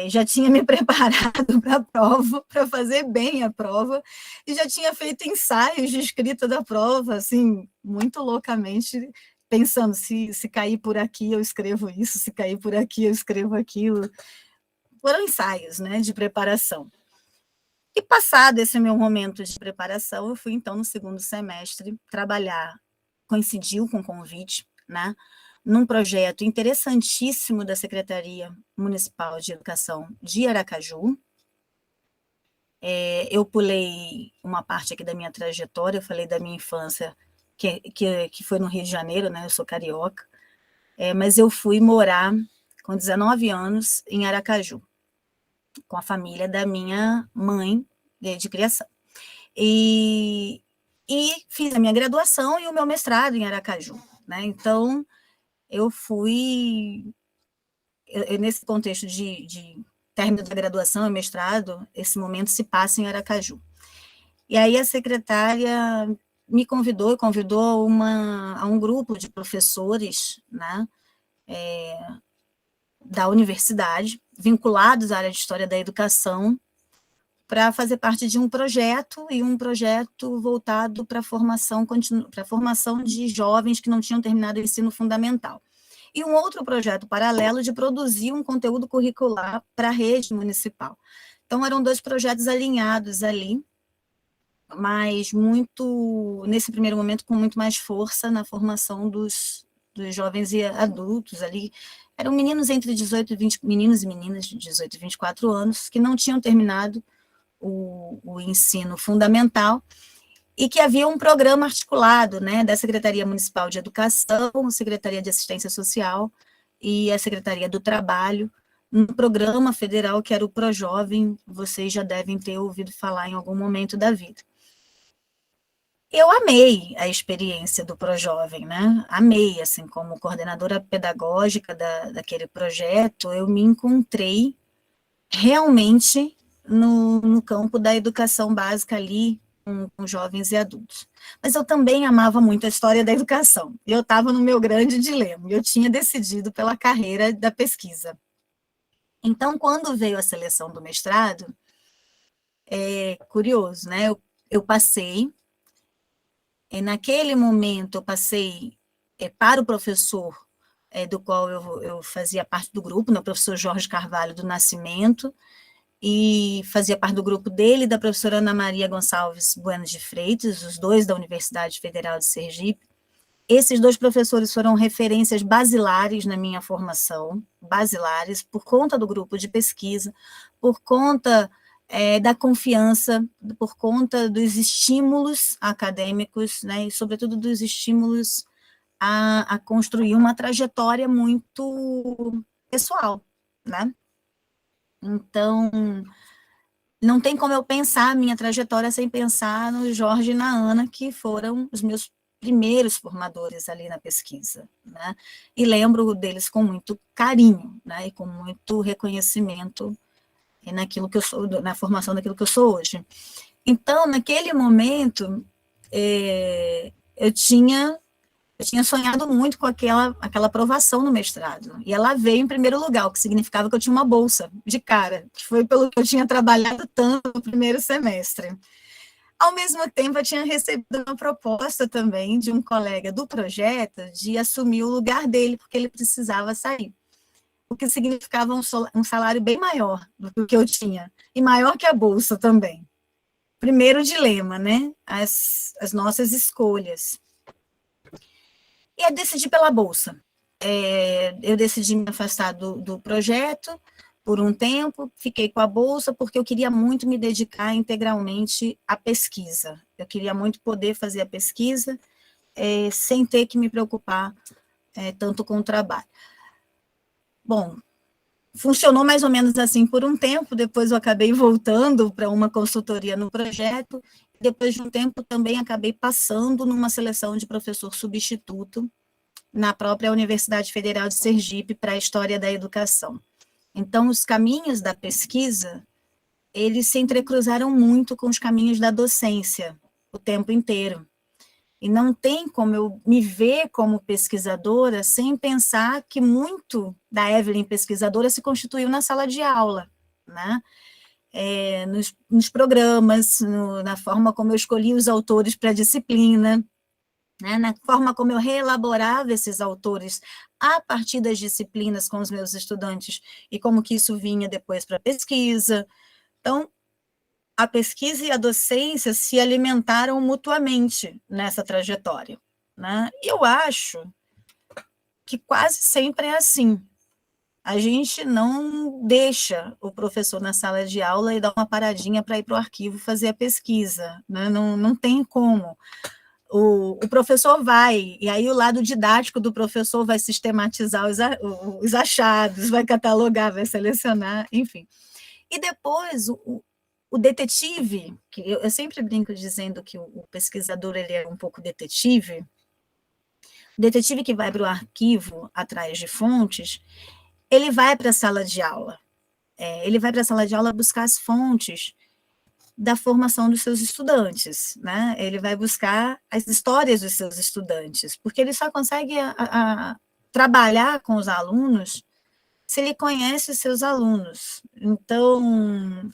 Já tinha me preparado para a prova, para fazer bem a prova, e já tinha feito ensaios de escrita da prova, assim, muito loucamente, pensando, se cair por aqui eu escrevo isso, se cair por aqui eu escrevo aquilo. Foram ensaios, né, de preparação. E passado esse meu momento de preparação, eu fui, então, no segundo semestre, trabalhar, coincidiu com o convite, né, num projeto interessantíssimo da Secretaria Municipal de Educação de Aracaju. Eu pulei uma parte aqui da minha trajetória, eu falei da minha infância, que foi no Rio de Janeiro, né? Eu sou carioca, mas eu fui morar com 19 anos em Aracaju, com a família da minha mãe de criação. E fiz a minha graduação e o meu mestrado em Aracaju, né? Então, eu fui... nesse contexto de término da graduação e mestrado, esse momento se passa em Aracaju. E aí a secretária me convidou a um grupo de professores, né, da universidade, vinculados à área de História da Educação, para fazer parte de um projeto voltado para a formação de jovens que não tinham terminado o ensino fundamental. E um outro projeto paralelo de produzir um conteúdo curricular para a rede municipal. Então, eram 2 projetos alinhados ali, mas nesse primeiro momento, com muito mais força na formação dos jovens e adultos ali. Eram meninos entre 18 e 20, meninos e meninas de 18 e 24 anos, que não tinham terminado o ensino fundamental, e que havia um programa articulado, né, da Secretaria Municipal de Educação, Secretaria de Assistência Social e a Secretaria do Trabalho, um programa federal que era o ProJovem, vocês já devem ter ouvido falar em algum momento da vida. Eu amei a experiência do ProJovem, né? Amei, assim, como coordenadora pedagógica daquele projeto, eu me encontrei realmente no campo da educação básica ali, com jovens e adultos. Mas eu também amava muito a história da educação. Eu estava no meu grande dilema. Eu tinha decidido pela carreira da pesquisa. Então, quando veio a seleção do mestrado, curioso, né? Eu passei, naquele momento eu passei para o professor do qual eu fazia parte do grupo, né, o professor Jorge Carvalho do Nascimento, e fazia parte do grupo dele e da professora Ana Maria Gonçalves Bueno de Freitas, os 2 da Universidade Federal de Sergipe. Esses 2 professores foram referências basilares na minha formação, basilares, por conta do grupo de pesquisa, por conta da confiança, por conta dos estímulos acadêmicos, né, e sobretudo dos estímulos a construir uma trajetória muito pessoal, né? Então, não tem como eu pensar a minha trajetória sem pensar no Jorge e na Ana, que foram os meus primeiros formadores ali na pesquisa, né? E lembro deles com muito carinho, né? E com muito reconhecimento naquilo que eu sou, na formação daquilo que eu sou hoje. Então, naquele momento, eu tinha sonhado muito com aquela aprovação no mestrado, e ela veio em primeiro lugar, o que significava que eu tinha uma bolsa de cara, que foi pelo que eu tinha trabalhado tanto no primeiro semestre. Ao mesmo tempo, eu tinha recebido uma proposta também de um colega do projeto de assumir o lugar dele, porque ele precisava sair, o que significava um salário bem maior do que eu tinha, e maior que a bolsa também. Primeiro dilema, né? As nossas escolhas. E eu decidi pela bolsa. Eu decidi me afastar do projeto por um tempo, fiquei com a bolsa, porque eu queria muito me dedicar integralmente à pesquisa. Eu queria muito poder fazer a pesquisa sem ter que me preocupar tanto com o trabalho. Bom, funcionou mais ou menos assim por um tempo, depois eu acabei voltando para uma consultoria no projeto, depois de um tempo também acabei passando numa seleção de professor substituto na própria Universidade Federal de Sergipe para a História da Educação. Então, os caminhos da pesquisa, eles se entrecruzaram muito com os caminhos da docência, o tempo inteiro. E não tem como eu me ver como pesquisadora sem pensar que muito da Evelyn pesquisadora se constituiu na sala de aula, né? Nos programas, na forma como eu escolhi os autores para a disciplina, né? Na forma como eu reelaborava esses autores a partir das disciplinas com os meus estudantes e como que isso vinha depois para a pesquisa. Então, a pesquisa e a docência se alimentaram mutuamente nessa trajetória, né? E eu acho que quase sempre é assim. A gente não deixa o professor na sala de aula e dá uma paradinha para ir para o arquivo fazer a pesquisa, né? Não tem como. o professor vai, e aí o lado didático do professor vai sistematizar os achados, vai catalogar, vai selecionar, enfim. E depois, o detetive, que eu sempre brinco dizendo que o pesquisador ele é um pouco detetive, o detetive que vai para o arquivo atrás de fontes, ele vai para a sala de aula. Ele vai para a sala de aula buscar as fontes da formação dos seus estudantes, né? Ele vai buscar as histórias dos seus estudantes, porque ele só consegue trabalhar com os alunos se ele conhece os seus alunos. Então,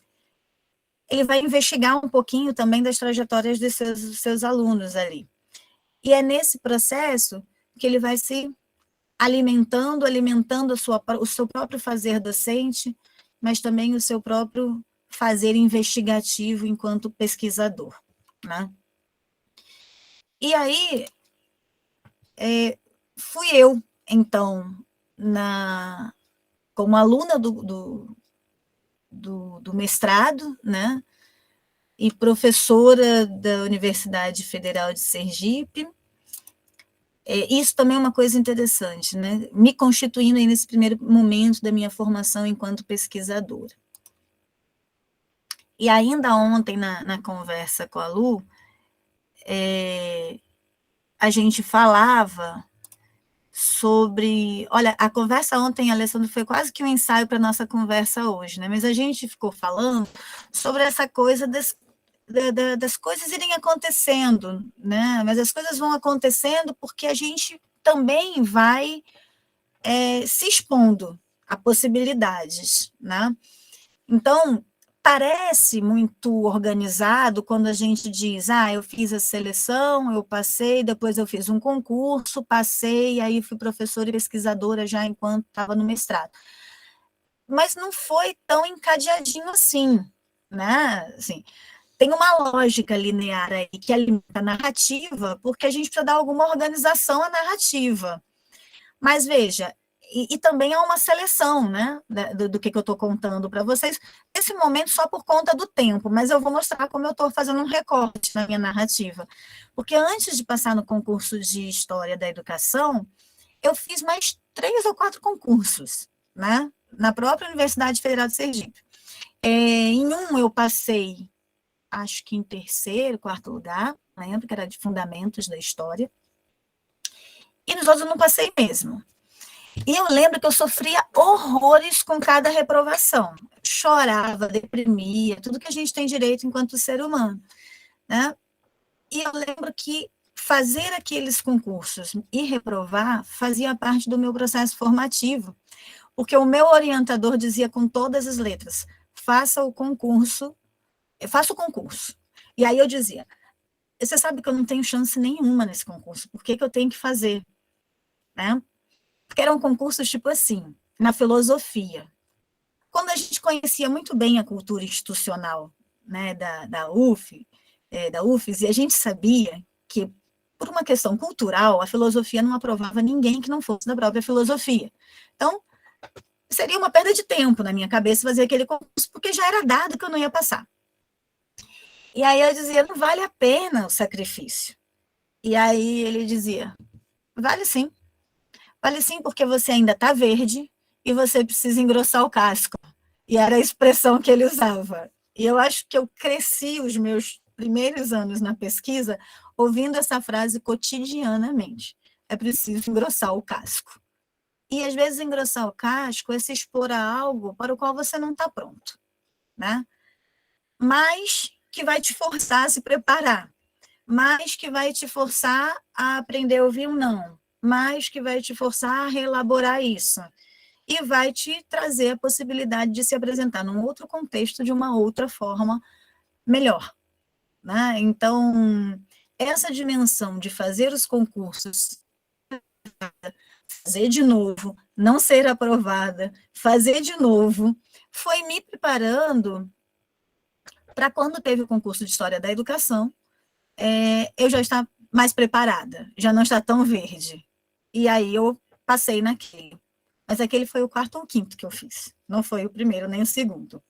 ele vai investigar um pouquinho também das trajetórias dos seus alunos ali. E é nesse processo que ele vai se alimentando o seu próprio fazer docente, mas também o seu próprio fazer investigativo enquanto pesquisador, né? E aí, fui eu, então, como aluna do mestrado, né, e professora da Universidade Federal de Sergipe. Isso também é uma coisa interessante, né, me constituindo aí nesse primeiro momento da minha formação enquanto pesquisadora. E ainda ontem, na conversa com a Lu, a gente falava sobre... Olha, a conversa ontem, Alessandro, foi quase que um ensaio para a nossa conversa hoje, né? Mas a gente ficou falando sobre essa coisa das coisas irem acontecendo, né? Mas as coisas vão acontecendo porque a gente também vai se expondo a possibilidades, né? Então, parece muito organizado quando a gente diz, eu fiz a seleção, eu passei, depois eu fiz um concurso, passei, aí fui professora e pesquisadora já enquanto estava no mestrado. Mas não foi tão encadeadinho assim, né? Assim, tem uma lógica linear aí que alimenta a narrativa, porque a gente precisa dar alguma organização à narrativa. Mas veja, e também há uma seleção, né, do que eu estou contando para vocês, nesse momento só por conta do tempo, mas eu vou mostrar como eu estou fazendo um recorte na minha narrativa. Porque antes de passar no concurso de História da Educação, eu fiz mais 3 ou 4 concursos, né, na própria Universidade Federal de Sergipe. Em um eu passei, acho que em 3º, 4º lugar, lembro que era de Fundamentos da História, e nos outros eu não passei mesmo. E eu lembro que eu sofria horrores com cada reprovação. Chorava, deprimia, tudo que a gente tem direito enquanto ser humano, né? E eu lembro que fazer aqueles concursos e reprovar fazia parte do meu processo formativo, porque o meu orientador dizia com todas as letras, faça o concurso. E aí eu dizia, você sabe que eu não tenho chance nenhuma nesse concurso, por que eu tenho que fazer? Né? Porque eram concursos tipo assim, na filosofia. Quando a gente conhecia muito bem a cultura institucional, né, da UFES, e a gente sabia que, por uma questão cultural, a filosofia não aprovava ninguém que não fosse da própria filosofia. Então, seria uma perda de tempo na minha cabeça fazer aquele concurso, porque já era dado que eu não ia passar. E aí eu dizia, não vale a pena o sacrifício. E aí ele dizia, vale sim. Vale sim, porque você ainda está verde e você precisa engrossar o casco. E era a expressão que ele usava. E eu acho que eu cresci os meus primeiros anos na pesquisa ouvindo essa frase cotidianamente. É preciso engrossar o casco. E, às vezes, engrossar o casco é se expor a algo para o qual você não está pronto, né? Mas que vai te forçar a se preparar, mas que vai te forçar a aprender a ouvir um não, mas que vai te forçar a reelaborar isso, e vai te trazer a possibilidade de se apresentar num outro contexto de uma outra forma melhor, né? Então, essa dimensão de fazer os concursos, fazer de novo, não ser aprovada, fazer de novo, foi me preparando para quando teve o concurso de História da Educação, eu já estar mais preparada, já não está tão verde. E aí eu passei naquele. Mas aquele foi o 4º ou 5º que eu fiz, não foi o primeiro nem o segundo.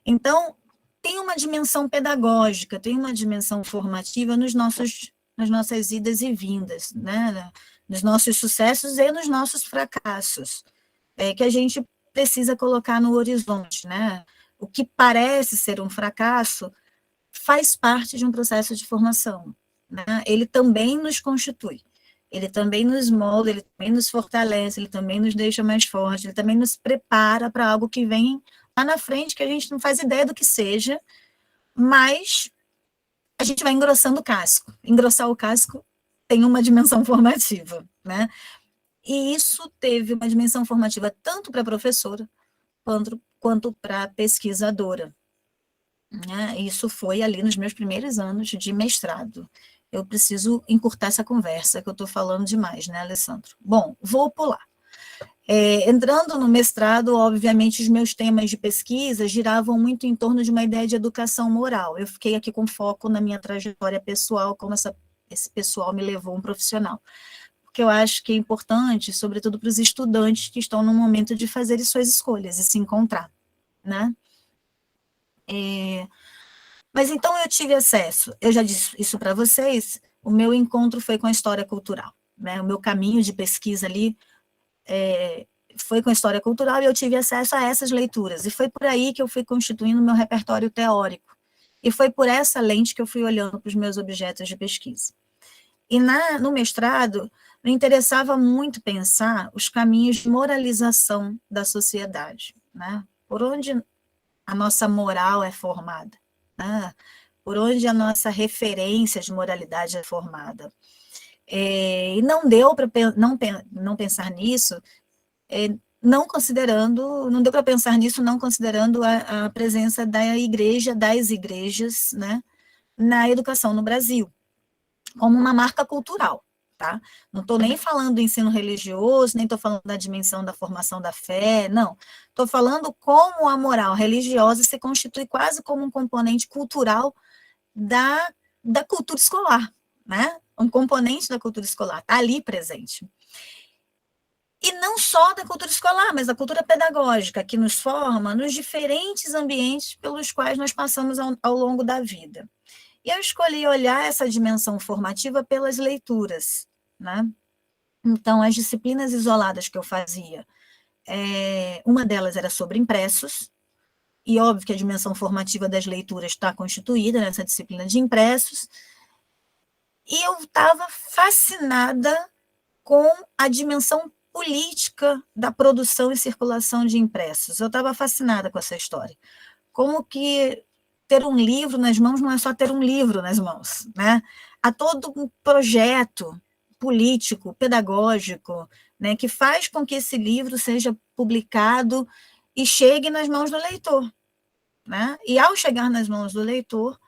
Então, tem uma dimensão pedagógica, tem uma dimensão formativa nos nossos nas nossas idas e vindas, né? Nos nossos sucessos e nos nossos fracassos, que a gente precisa colocar no horizonte, né? O que parece ser um fracasso faz parte de um processo de formação, né? Ele também nos constitui, ele também nos molda, ele também nos fortalece, ele também nos deixa mais forte, ele também nos prepara para algo que vem lá na frente, que a gente não faz ideia do que seja, mas a gente vai engrossando o casco. Engrossar o casco tem uma dimensão formativa, né? E isso teve uma dimensão formativa tanto para a professora quanto para a pesquisadora, né? Isso foi ali nos meus primeiros anos de mestrado. Eu preciso encurtar essa conversa, que eu estou falando demais, né, Alessandro? Bom, vou pular. Entrando no mestrado, obviamente, os meus temas de pesquisa giravam muito em torno de uma ideia de educação moral. Eu fiquei aqui com foco na minha trajetória pessoal, como esse pessoal me levou a um profissional. Porque eu acho que é importante, sobretudo para os estudantes que estão no momento de fazer suas escolhas e se encontrar, né? Mas então eu tive acesso, eu já disse isso para vocês, o meu encontro foi com a história cultural, né? O meu caminho de pesquisa ali foi com a história cultural e eu tive acesso a essas leituras. E foi por aí que eu fui constituindo meu repertório teórico. E foi por essa lente que eu fui olhando para os meus objetos de pesquisa. E no mestrado, me interessava muito pensar os caminhos de moralização da sociedade, né? Por onde a nossa moral é formada, né? Por onde a nossa referência de moralidade é formada. E não deu para não pensar nisso, não deu para pensar nisso não considerando a presença da igreja, das igrejas, né, na educação no Brasil, como uma marca cultural, tá? Não estou nem falando do ensino religioso, nem estou falando da dimensão da formação da fé, não. Estou falando como a moral religiosa se constitui quase como um componente cultural da cultura escolar, né? Um componente da cultura escolar, está ali presente. E não só da cultura escolar, mas da cultura pedagógica, que nos forma nos diferentes ambientes pelos quais nós passamos ao longo da vida. E eu escolhi olhar essa dimensão formativa pelas leituras, né? Então, as disciplinas isoladas que eu fazia, uma delas era sobre impressos, e óbvio que a dimensão formativa das leituras está constituída nessa disciplina de impressos, e eu estava fascinada com a dimensão política da produção e circulação de impressos. Eu estava fascinada com essa história. Como que ter um livro nas mãos não é só ter um livro nas mãos, né? Há todo um projeto político, pedagógico, né, que faz com que esse livro seja publicado e chegue nas mãos do leitor, né? E ao chegar nas mãos do leitor,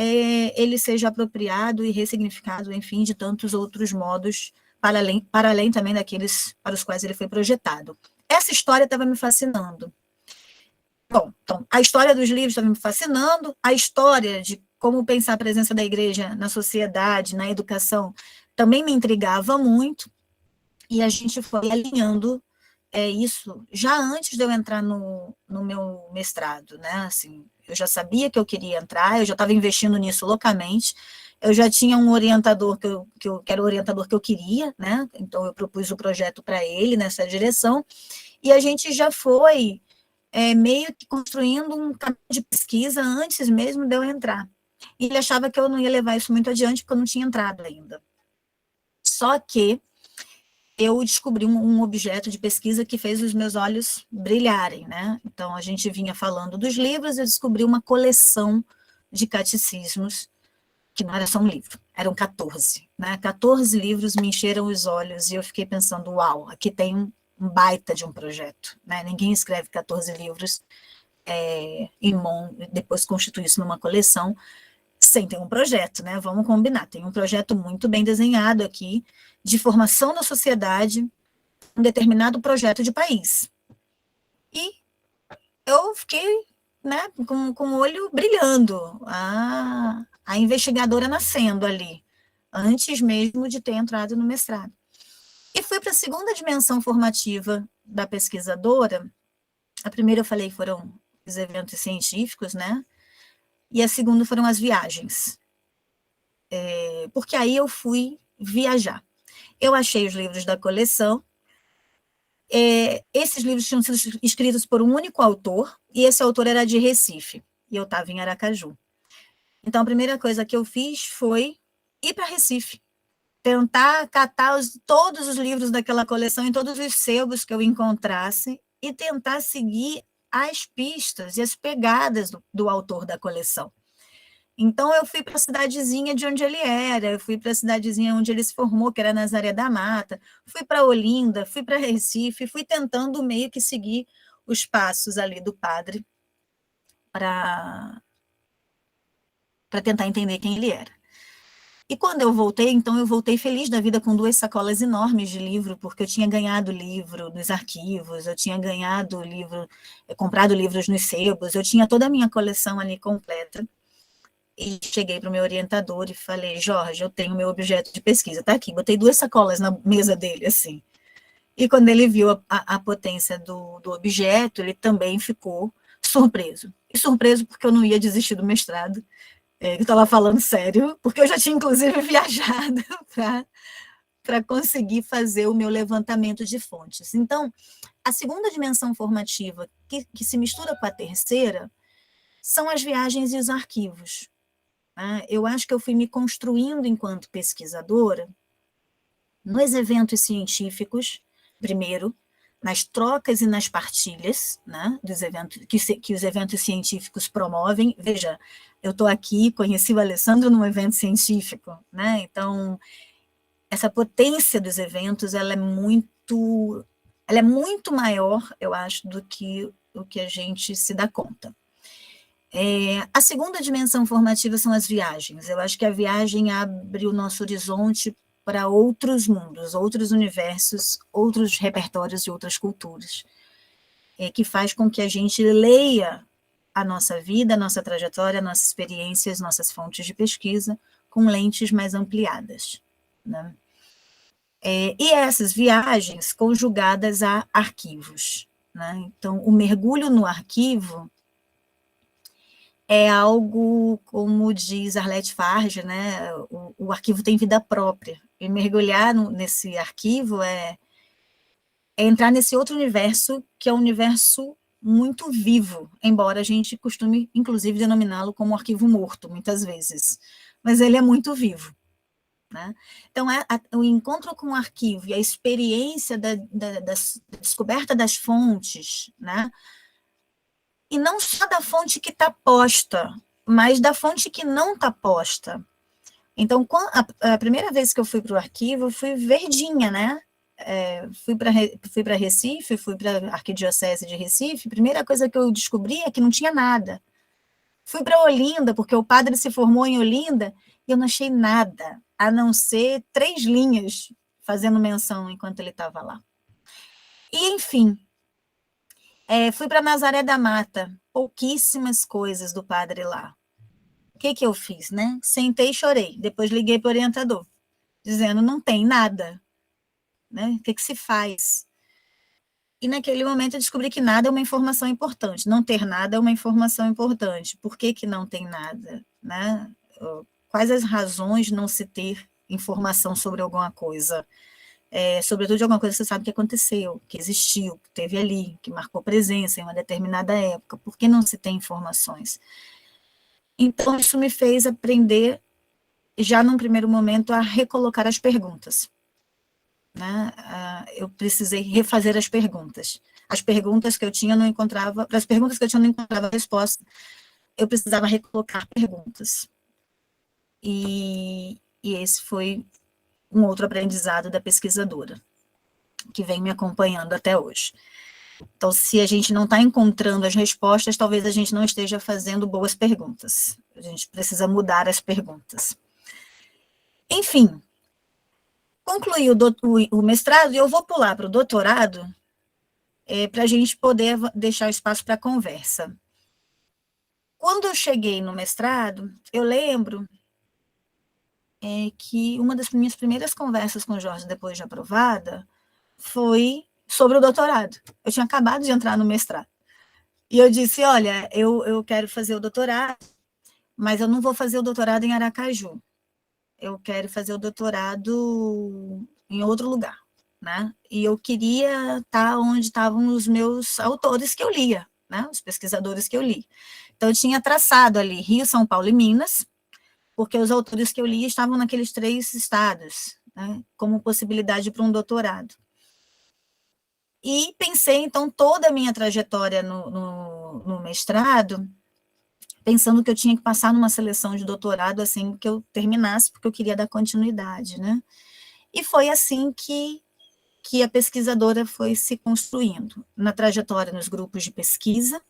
ele seja apropriado e ressignificado, enfim, de tantos outros modos, para além também daqueles para os quais ele foi projetado. Essa história estava me fascinando. Bom, então, a história dos livros estava me fascinando, a história de como pensar a presença da igreja na sociedade, na educação, também me intrigava muito, e a gente foi alinhando isso já antes de eu entrar no meu mestrado, né? Assim, eu já sabia que eu queria entrar, eu já estava investindo nisso loucamente, eu já tinha um orientador que era o orientador que eu queria, né? Então eu propus o projeto para ele nessa direção, e a gente já foi meio que construindo um caminho de pesquisa antes mesmo de eu entrar. E ele achava que eu não ia levar isso muito adiante, porque eu não tinha entrado ainda. Só que eu descobri um objeto de pesquisa que fez os meus olhos brilharem, né? Então, a gente vinha falando dos livros, eu descobri uma coleção de catecismos, que não era só um livro, eram 14, né? 14 livros me encheram os olhos, e eu fiquei pensando, uau, aqui tem um baita de um projeto, né? Ninguém escreve 14 livros depois constitui isso numa coleção, sem ter um projeto, né? Vamos combinar, tem um projeto muito bem desenhado aqui, de formação da sociedade, um determinado projeto de país. E eu fiquei, né, com o olho brilhando, a investigadora nascendo ali, antes mesmo de ter entrado no mestrado. E fui para a segunda dimensão formativa da pesquisadora. A primeira eu falei foram os eventos científicos, né? E a segunda foram as viagens. porque aí eu fui viajar. Eu achei os livros da coleção, esses livros tinham sido escritos por um único autor, e esse autor era de Recife, e eu estava em Aracaju. Então, a primeira coisa que eu fiz foi ir para Recife, tentar catar todos os livros daquela coleção em todos os sebos que eu encontrasse e tentar seguir as pistas e as pegadas do autor da coleção. Então, eu fui para a cidadezinha de onde ele era, eu fui para a cidadezinha onde ele se formou, que era Nazaré da Mata, fui para Olinda, fui para Recife, fui tentando meio que seguir os passos ali do padre para tentar entender quem ele era. E quando eu voltei, então eu voltei feliz da vida com 2 sacolas enormes de livro, porque eu tinha ganhado livro nos arquivos, eu tinha ganhado livro, comprado livros nos sebos, eu tinha toda a minha coleção ali completa. E cheguei para o meu orientador e falei, Jorge, eu tenho meu objeto de pesquisa, tá aqui, botei 2 sacolas na mesa dele, assim. E quando ele viu a potência do objeto, ele também ficou surpreso. E surpreso porque eu não ia desistir do mestrado, eu estava falando sério, porque eu já tinha, inclusive, viajado para conseguir fazer o meu levantamento de fontes. Então, a segunda dimensão formativa, que se mistura com a terceira, são as viagens e os arquivos. Eu acho que eu fui me construindo enquanto pesquisadora nos eventos científicos, primeiro, nas trocas e nas partilhas, né, dos eventos que os eventos científicos promovem. Veja, eu estou aqui, conheci o Alessandro num evento científico, né, então essa potência dos eventos ela é muito maior, eu acho, do que o que a gente se dá conta. A segunda dimensão formativa são as viagens. Eu acho que a viagem abre o nosso horizonte para outros mundos, outros universos, outros repertórios e outras culturas, que faz com que a gente leia a nossa vida, a nossa trajetória, a nossa experiência, as nossas fontes de pesquisa com lentes mais ampliadas, né? E essas viagens conjugadas a arquivos, né? Então, o mergulho no arquivo é algo, como diz Arlette Farge, né? O arquivo tem vida própria, e mergulhar nesse arquivo é entrar nesse outro universo, que é um universo muito vivo, embora a gente costume, inclusive, denominá-lo como arquivo morto, muitas vezes, mas ele é muito vivo, né? Então, o encontro com o arquivo e a experiência da descoberta das fontes, né? E não só da fonte que está posta, mas da fonte que não está posta. Então, a primeira vez que eu fui para o arquivo, eu fui verdinha, né? Fui para Recife, fui para a Arquidiocese de Recife, a primeira coisa que eu descobri é que não tinha nada. Fui para Olinda, porque o padre se formou em Olinda, e eu não achei nada, a não ser 3 linhas fazendo menção enquanto ele estava lá. E, enfim, fui para Nazaré da Mata, pouquíssimas coisas do padre lá. O que eu fiz, né? Sentei e chorei, depois liguei para o orientador, dizendo, não tem nada, né? O que se faz? E naquele momento eu descobri que nada é uma informação importante, não ter nada é uma informação importante. Por que não tem nada, né? Quais as razões de não se ter informação sobre alguma coisa? Sobretudo de alguma coisa que você sabe que aconteceu, que existiu, que teve ali, que marcou presença em uma determinada época. Por que não se tem informações? Então, isso me fez aprender, já num primeiro momento, a recolocar as perguntas, né? Eu precisei refazer as perguntas. As perguntas que eu tinha não encontrava, para as perguntas que eu tinha não encontrava resposta, eu precisava recolocar perguntas. E esse foi um outro aprendizado da pesquisadora, que vem me acompanhando até hoje. Então, se a gente não está encontrando as respostas, talvez a gente não esteja fazendo boas perguntas. A gente precisa mudar as perguntas. Enfim, concluí o mestrado e eu vou pular para o doutorado para a gente poder deixar espaço para conversa. Quando eu cheguei no mestrado, eu lembro que uma das minhas primeiras conversas com o Jorge, depois de aprovada, foi sobre o doutorado. Eu tinha acabado de entrar no mestrado. E eu disse, olha, eu quero fazer o doutorado, mas eu não vou fazer o doutorado em Aracaju. eu quero fazer o doutorado em outro lugar, né? E eu queria estar onde estavam os meus autores que eu lia, né? Os pesquisadores que eu li. Então, eu tinha traçado ali Rio, São Paulo e Minas, porque os autores que eu li estavam naqueles 3 estados, né? Como possibilidade para um doutorado. E pensei, então, toda a minha trajetória no mestrado, pensando que eu tinha que passar numa seleção de doutorado assim que eu terminasse, porque eu queria dar continuidade, né? E foi assim que a pesquisadora foi se construindo, na trajetória nos grupos de pesquisa,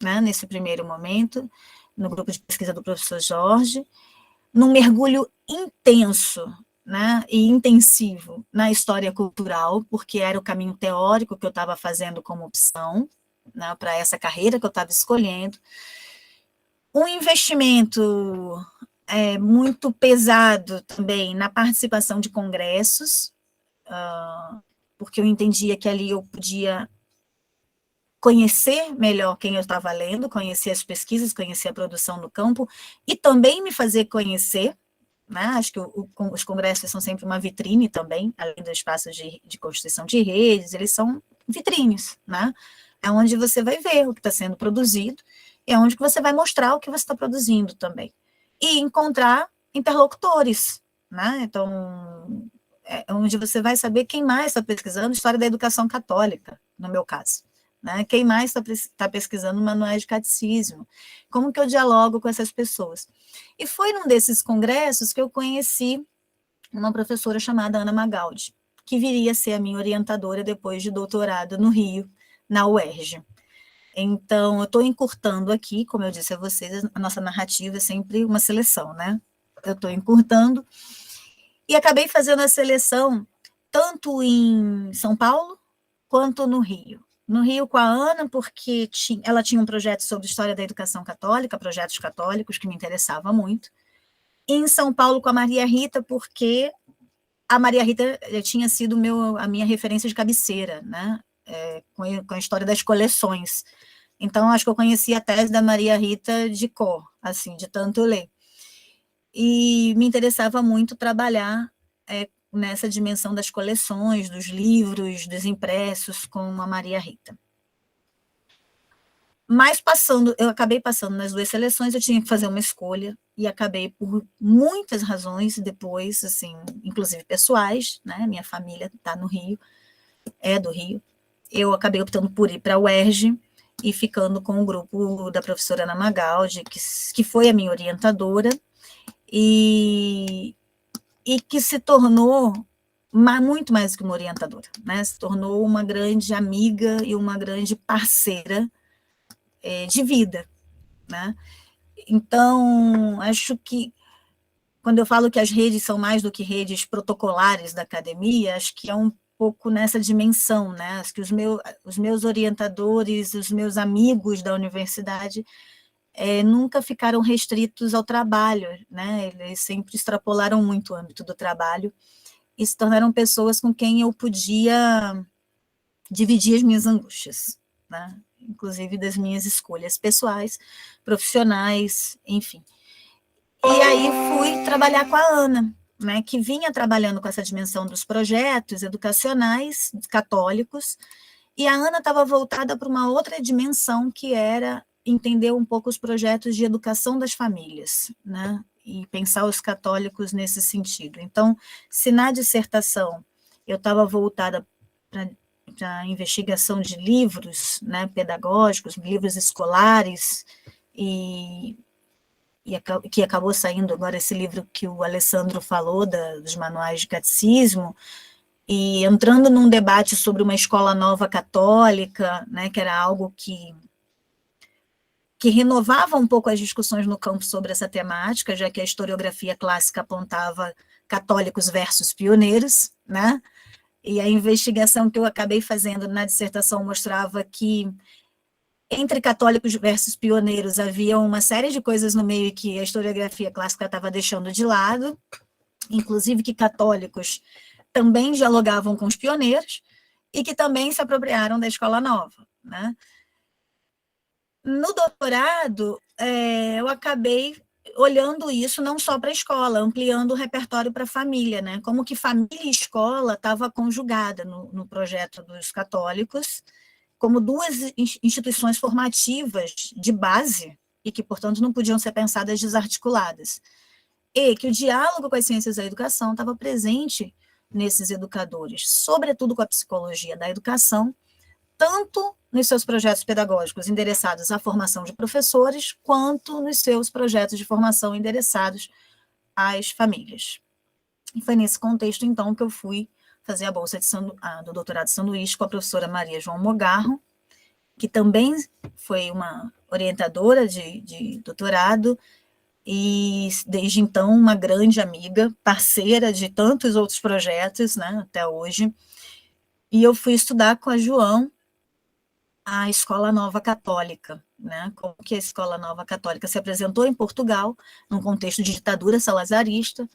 né, nesse primeiro momento, no grupo de pesquisa do professor Jorge, num mergulho intenso, né, e intensivo na história cultural, porque era o caminho teórico que eu estava fazendo como opção, né, para essa carreira que eu estava escolhendo. Um investimento muito pesado também na participação de congressos, porque eu entendia que ali eu podia conhecer melhor quem eu estava lendo, conhecer as pesquisas, conhecer a produção no campo, e também me fazer conhecer, né? Acho que os congressos são sempre uma vitrine também, além do espaço de constituição de redes, eles são vitrines, né? É onde você vai ver o que está sendo produzido, é onde que você vai mostrar o que você está produzindo também. E encontrar interlocutores, né? Então, é onde você vai saber quem mais está pesquisando história da educação católica, no meu caso. Né? Quem mais está pesquisando manuais de catecismo? Como que eu dialogo com essas pessoas? E foi num desses congressos que eu conheci uma professora chamada Ana Magaldi, que viria a ser a minha orientadora depois de doutorado no Rio, na UERJ. Então, eu estou encurtando aqui, como eu disse a vocês, a nossa narrativa é sempre uma seleção, né? Eu estou encurtando, e acabei fazendo a seleção tanto em São Paulo, quanto no Rio. No Rio com a Ana, porque ela tinha um projeto sobre história da educação católica, projetos católicos, que me interessava muito. E em São Paulo com a Maria Rita, porque a Maria Rita tinha sido a minha referência de cabeceira, né? Com a história das coleções. Então, acho que eu conhecia a tese da Maria Rita de cor, assim, de tanto ler. E me interessava muito trabalhar nessa dimensão das coleções, dos livros, dos impressos com a Maria Rita. Mas eu acabei passando nas 2 seleções, eu tinha que fazer uma escolha, e acabei por muitas razões depois, assim, inclusive pessoais, né, minha família está no Rio, é do Rio, eu acabei optando por ir para a UERJ, e ficando com o grupo da professora Ana Magaldi, que foi a minha orientadora, e que se tornou muito mais do que uma orientadora, né? Se tornou uma grande amiga e uma grande parceira de vida, né? Então, acho que quando eu falo que as redes são mais do que redes protocolares da academia, acho que é um pouco nessa dimensão, né? Acho que os meus orientadores, os meus amigos da universidade nunca ficaram restritos ao trabalho, né? Eles sempre extrapolaram muito o âmbito do trabalho e se tornaram pessoas com quem eu podia dividir as minhas angústias, né? Inclusive das minhas escolhas pessoais, profissionais, enfim. E aí fui trabalhar com a Ana, né, que vinha trabalhando com essa dimensão dos projetos educacionais católicos, e a Ana estava voltada para uma outra dimensão, que era entender um pouco os projetos de educação das famílias, né, e pensar os católicos nesse sentido. Então, se na dissertação eu estava voltada para a investigação de livros, né, pedagógicos, livros escolares, e que acabou saindo agora esse livro que o Alessandro falou, dos manuais de catecismo, e entrando num debate sobre uma escola nova católica, né, que era algo que renovava um pouco as discussões no campo sobre essa temática, já que a historiografia clássica apontava católicos versus pioneiros, né? E a investigação que eu acabei fazendo na dissertação mostrava que entre católicos versus pioneiros havia uma série de coisas no meio que a historiografia clássica estava deixando de lado, inclusive que católicos também dialogavam com os pioneiros e que também se apropriaram da escola nova, né? No doutorado, eu acabei olhando isso não só para a escola, ampliando o repertório para a família, né? Como que família e escola estava conjugada no projeto dos católicos, como duas instituições formativas de base, e que, portanto, não podiam ser pensadas desarticuladas. E que o diálogo com as ciências da educação estava presente nesses educadores, sobretudo com a psicologia da educação, tanto nos seus projetos pedagógicos endereçados à formação de professores, quanto nos seus projetos de formação endereçados às famílias. E foi nesse contexto, então, que eu fui fazer a bolsa do doutorado de sanduíche com a professora Maria João Mogarro, que também foi uma orientadora de doutorado, e desde então uma grande amiga, parceira de tantos outros projetos, né, até hoje. E eu fui estudar com a João a Escola Nova Católica, né? Como que a Escola Nova Católica se apresentou em Portugal, num contexto de ditadura salazarista,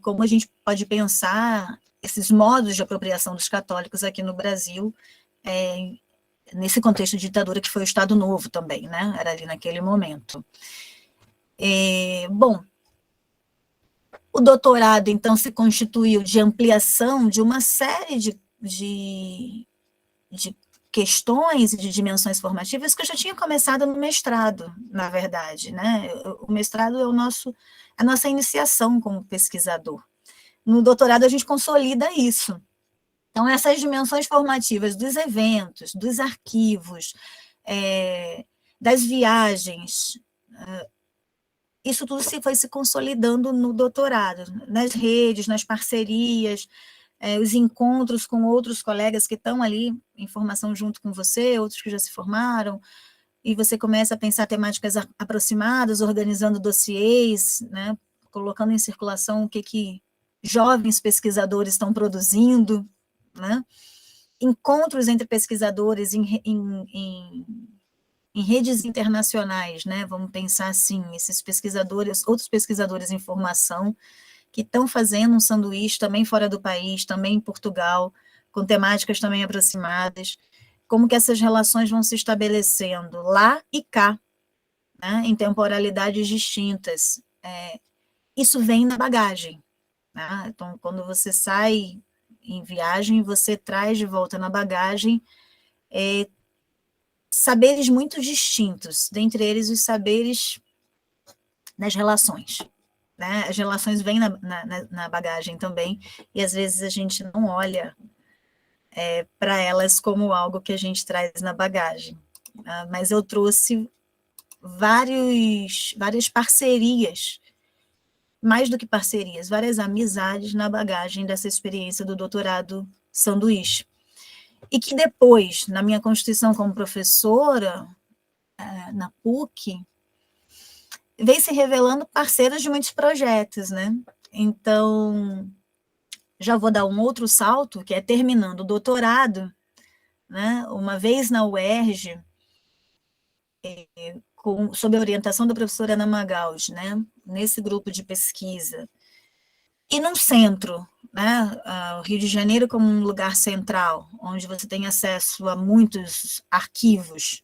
como a gente pode pensar esses modos de apropriação dos católicos aqui no Brasil, nesse contexto de ditadura que foi o Estado Novo também, né? Era ali naquele momento. Bom, o doutorado, então, se constituiu de ampliação de uma série de questões e de dimensões formativas que eu já tinha começado no mestrado, na verdade, né? O mestrado é a nossa iniciação como pesquisador. No doutorado a gente consolida isso. Então, essas dimensões formativas dos eventos, dos arquivos, das viagens, isso tudo foi se consolidando no doutorado, nas redes, nas parcerias, os encontros com outros colegas que estão ali em formação junto com você, outros que já se formaram, e você começa a pensar temáticas aproximadas, organizando dossiês, né, colocando em circulação o que jovens pesquisadores estão produzindo, né, encontros entre pesquisadores em redes internacionais, né, vamos pensar assim, esses pesquisadores, outros pesquisadores em formação, que estão fazendo um sanduíche também fora do país, também em Portugal, com temáticas também aproximadas, como que essas relações vão se estabelecendo lá e cá, né, em temporalidades distintas. Isso vem na bagagem, né? Então, quando você sai em viagem, você traz de volta na bagagem saberes muito distintos, dentre eles os saberes das relações. Né? As relações vêm na bagagem também, e às vezes a gente não olha para elas como algo que a gente traz na bagagem. Mas eu trouxe várias parcerias, mais do que parcerias, várias amizades na bagagem dessa experiência do doutorado sanduíche. E que depois, na minha constituição como professora, na PUC, veio se revelando parceiras de muitos projetos, né? Então, já vou dar um outro salto, que é terminando o doutorado, né? Uma vez na UERJ, sob a orientação da professora Ana Magaldi, né? Nesse grupo de pesquisa, e num centro, né? O Rio de Janeiro como um lugar central, onde você tem acesso a muitos arquivos,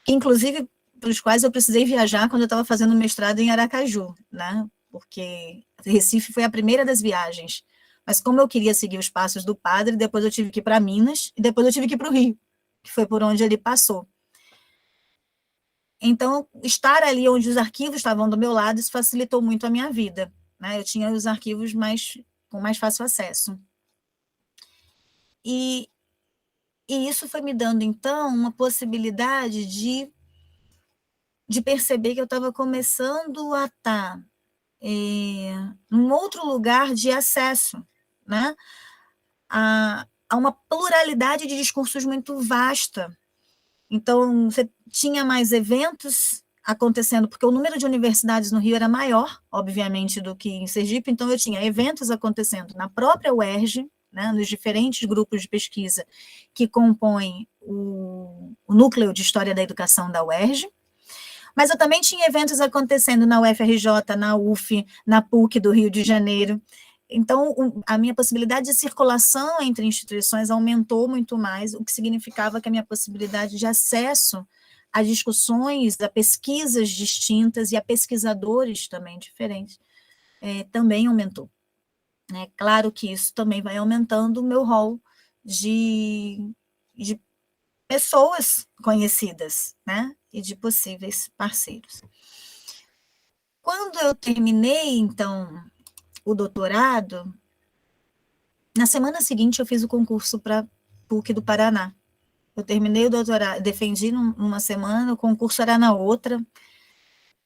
que inclusive para os quais eu precisei viajar quando eu estava fazendo mestrado em Aracaju, né? Porque Recife foi a primeira das viagens, mas como eu queria seguir os passos do padre, depois eu tive que ir para Minas, e depois eu tive que ir para o Rio, que foi por onde ele passou. Então, estar ali onde os arquivos estavam do meu lado, isso facilitou muito a minha vida, né? Eu tinha os arquivos com mais fácil acesso. E isso foi me dando, então, uma possibilidade de perceber que eu estava começando a estar num outro lugar de acesso, né, a uma pluralidade de discursos muito vasta. Então, você tinha mais eventos acontecendo, porque o número de universidades no Rio era maior, obviamente, do que em Sergipe, então eu tinha eventos acontecendo na própria UERJ, né, nos diferentes grupos de pesquisa que compõem o núcleo de História da Educação da UERJ, mas eu também tinha eventos acontecendo na UFRJ, na UF, na PUC do Rio de Janeiro. Então, a minha possibilidade de circulação entre instituições aumentou muito mais, o que significava que a minha possibilidade de acesso a discussões, a pesquisas distintas e a pesquisadores também diferentes, também aumentou. É claro que isso também vai aumentando o meu rol de pessoas conhecidas, né, e de possíveis parceiros. Quando eu terminei, então, o doutorado, na semana seguinte eu fiz o concurso para PUC do Paraná. Eu terminei o doutorado, defendi numa semana, o concurso era na outra,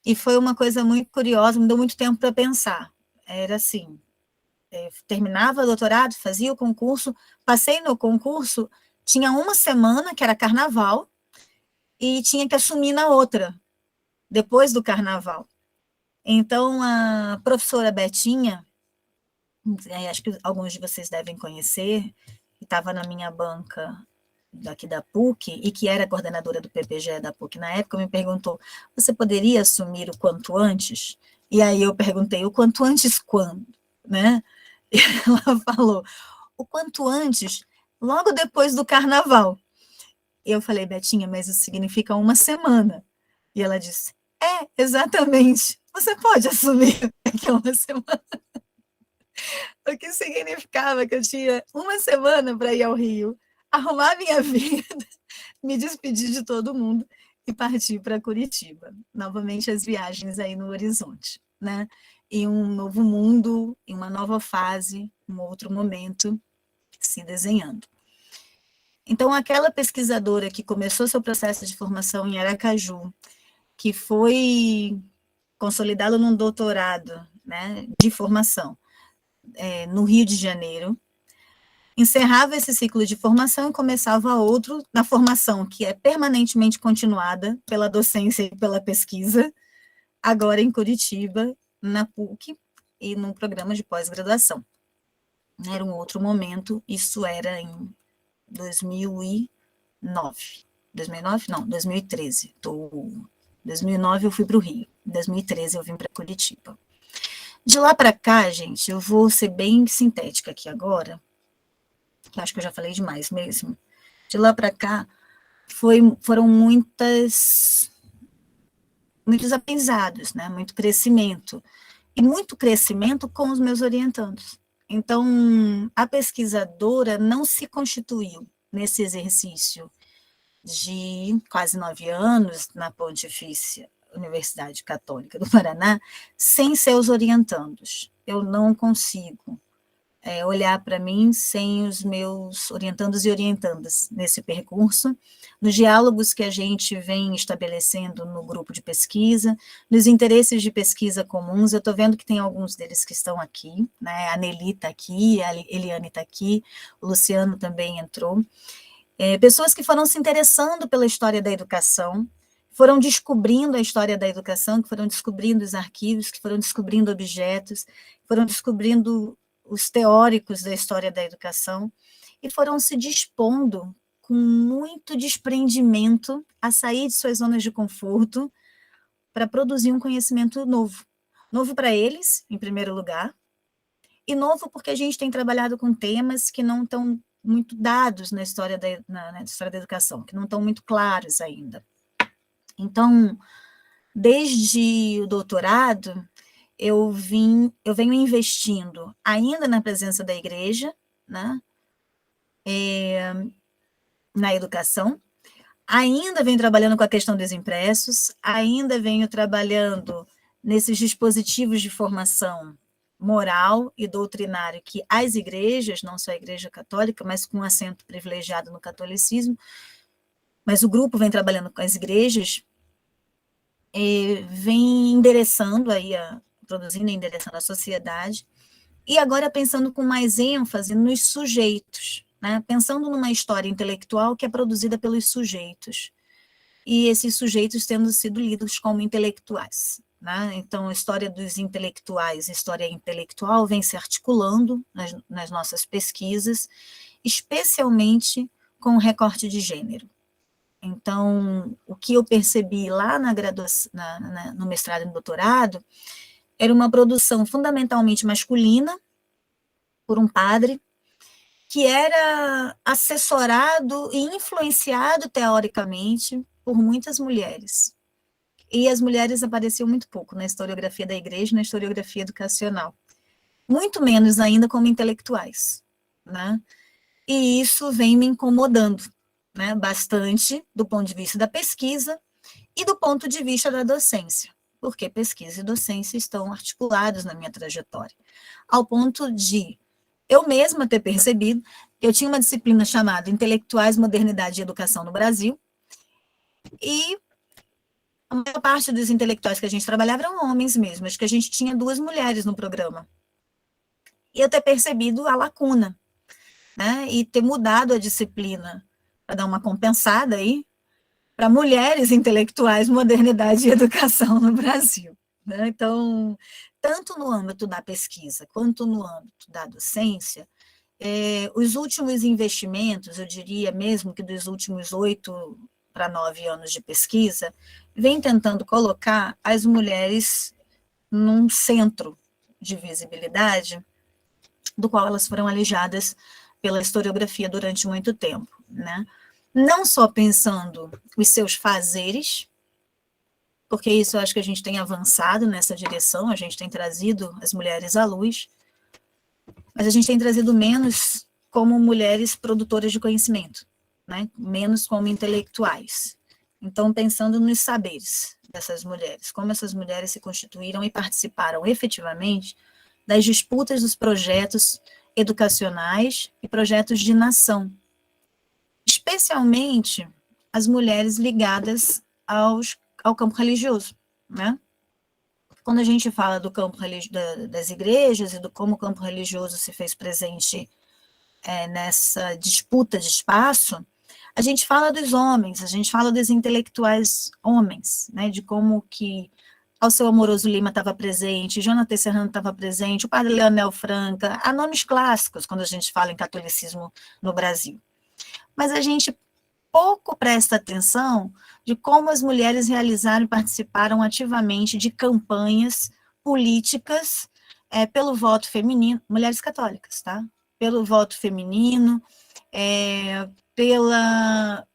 e foi uma coisa muito curiosa, me deu muito tempo para pensar. Era assim, terminava o doutorado, fazia o concurso, passei no concurso, tinha uma semana, que era carnaval, e tinha que assumir na outra, depois do carnaval. Então, a professora Betinha, acho que alguns de vocês devem conhecer, que estava na minha banca daqui da PUC, e que era coordenadora do PPG da PUC na época, me perguntou, você poderia assumir o quanto antes? E aí eu perguntei, o quanto antes quando? Né? E ela falou, o quanto antes, logo depois do carnaval. Eu falei, Betinha, mas isso significa uma semana. E ela disse, exatamente, você pode assumir daqui a uma semana. O que significava que eu tinha uma semana para ir ao Rio, arrumar minha vida, me despedir de todo mundo e partir para Curitiba. Novamente as viagens aí no horizonte, né? E um novo mundo, e uma nova fase, um outro momento se desenhando. Então, aquela pesquisadora que começou seu processo de formação em Aracaju, que foi consolidada num doutorado, né, de formação, no Rio de Janeiro, encerrava esse ciclo de formação e começava outro na formação, que é permanentemente continuada pela docência e pela pesquisa, agora em Curitiba, na PUC, e num programa de pós-graduação. Era um outro momento, isso era em 2009. 2009? Não, 2013. 2009 eu fui para o Rio, em 2013 eu vim para Curitiba. De lá para cá, gente, eu vou ser bem sintética aqui agora, que acho que eu já falei demais mesmo. De lá para cá, foram muitos aprendizados, né? Muito crescimento. E muito crescimento com os meus orientandos. Então, a pesquisadora não se constituiu nesse exercício de quase 9 anos na Pontifícia Universidade Católica do Paraná, sem seus orientandos. Eu não consigo olhar para mim sem os meus orientandos e orientandas nesse percurso, nos diálogos que a gente vem estabelecendo no grupo de pesquisa, nos interesses de pesquisa comuns. Eu estou vendo que tem alguns deles que estão aqui, né? A Nelly está aqui, a Eliane está aqui, o Luciano também entrou. Pessoas que foram se interessando pela história da educação, foram descobrindo a história da educação, que foram descobrindo os arquivos, que foram descobrindo objetos, foram descobrindo os teóricos da história da educação, e foram se dispondo com muito desprendimento a sair de suas zonas de conforto para produzir um conhecimento novo. Novo para eles, em primeiro lugar, e novo porque a gente tem trabalhado com temas que não estão muito dados na história na história da educação, que não estão muito claros ainda. Então, desde o doutorado, eu venho investindo ainda na presença da igreja, né, na educação, ainda venho trabalhando com a questão dos impressos, ainda venho trabalhando nesses dispositivos de formação moral e doutrinário que as igrejas, não só a Igreja Católica, mas com acento privilegiado no catolicismo, mas o grupo vem trabalhando com as igrejas, vem endereçando aí, produzindo e endereçando a sociedade, e agora pensando com mais ênfase nos sujeitos, né? Pensando numa história intelectual que é produzida pelos sujeitos, e esses sujeitos tendo sido lidos como intelectuais. Né? Então, a história dos intelectuais, a história intelectual vem se articulando nas nossas pesquisas, especialmente com o recorte de gênero. Então, o que eu percebi lá na graduação, no mestrado e no doutorado, era uma produção fundamentalmente masculina, por um padre, que era assessorado e influenciado teoricamente por muitas mulheres. E as mulheres apareciam muito pouco na historiografia da igreja, na historiografia educacional. Muito menos ainda como intelectuais, né? E isso vem me incomodando, né, bastante do ponto de vista da pesquisa e do ponto de vista da docência, porque pesquisa e docência estão articulados na minha trajetória, ao ponto de eu mesma ter percebido, eu tinha uma disciplina chamada Intelectuais, Modernidade e Educação no Brasil, e a maior parte dos intelectuais que a gente trabalhava eram homens mesmo, acho que a gente tinha 2 mulheres no programa. E eu ter percebido a lacuna, né, e ter mudado a disciplina para dar uma compensada aí, para mulheres intelectuais, modernidade e educação no Brasil, né? Então, tanto no âmbito da pesquisa quanto no âmbito da docência, os últimos investimentos, eu diria mesmo que dos últimos 8 para 9 anos de pesquisa, vem tentando colocar as mulheres num centro de visibilidade, do qual elas foram alijadas pela historiografia durante muito tempo, né? Não só pensando os seus fazeres, porque isso eu acho que a gente tem avançado nessa direção, a gente tem trazido as mulheres à luz, mas a gente tem trazido menos como mulheres produtoras de conhecimento, né? Menos como intelectuais. Então, pensando nos saberes dessas mulheres, como essas mulheres se constituíram e participaram efetivamente das disputas dos projetos educacionais e projetos de nação, especialmente as mulheres ligadas ao campo religioso, né? Quando a gente fala do campo das igrejas e do como o campo religioso se fez presente nessa disputa de espaço, a gente fala dos homens, a gente fala dos intelectuais homens, né? De como que Alceu Amoroso Lima estava presente, Jonathan Serrano estava presente, o padre Leonel Franca, há nomes clássicos quando a gente fala em catolicismo no Brasil. Mas a gente pouco presta atenção de como as mulheres realizaram e participaram ativamente de campanhas políticas pelo voto feminino, mulheres católicas, tá? Pelo voto feminino, pela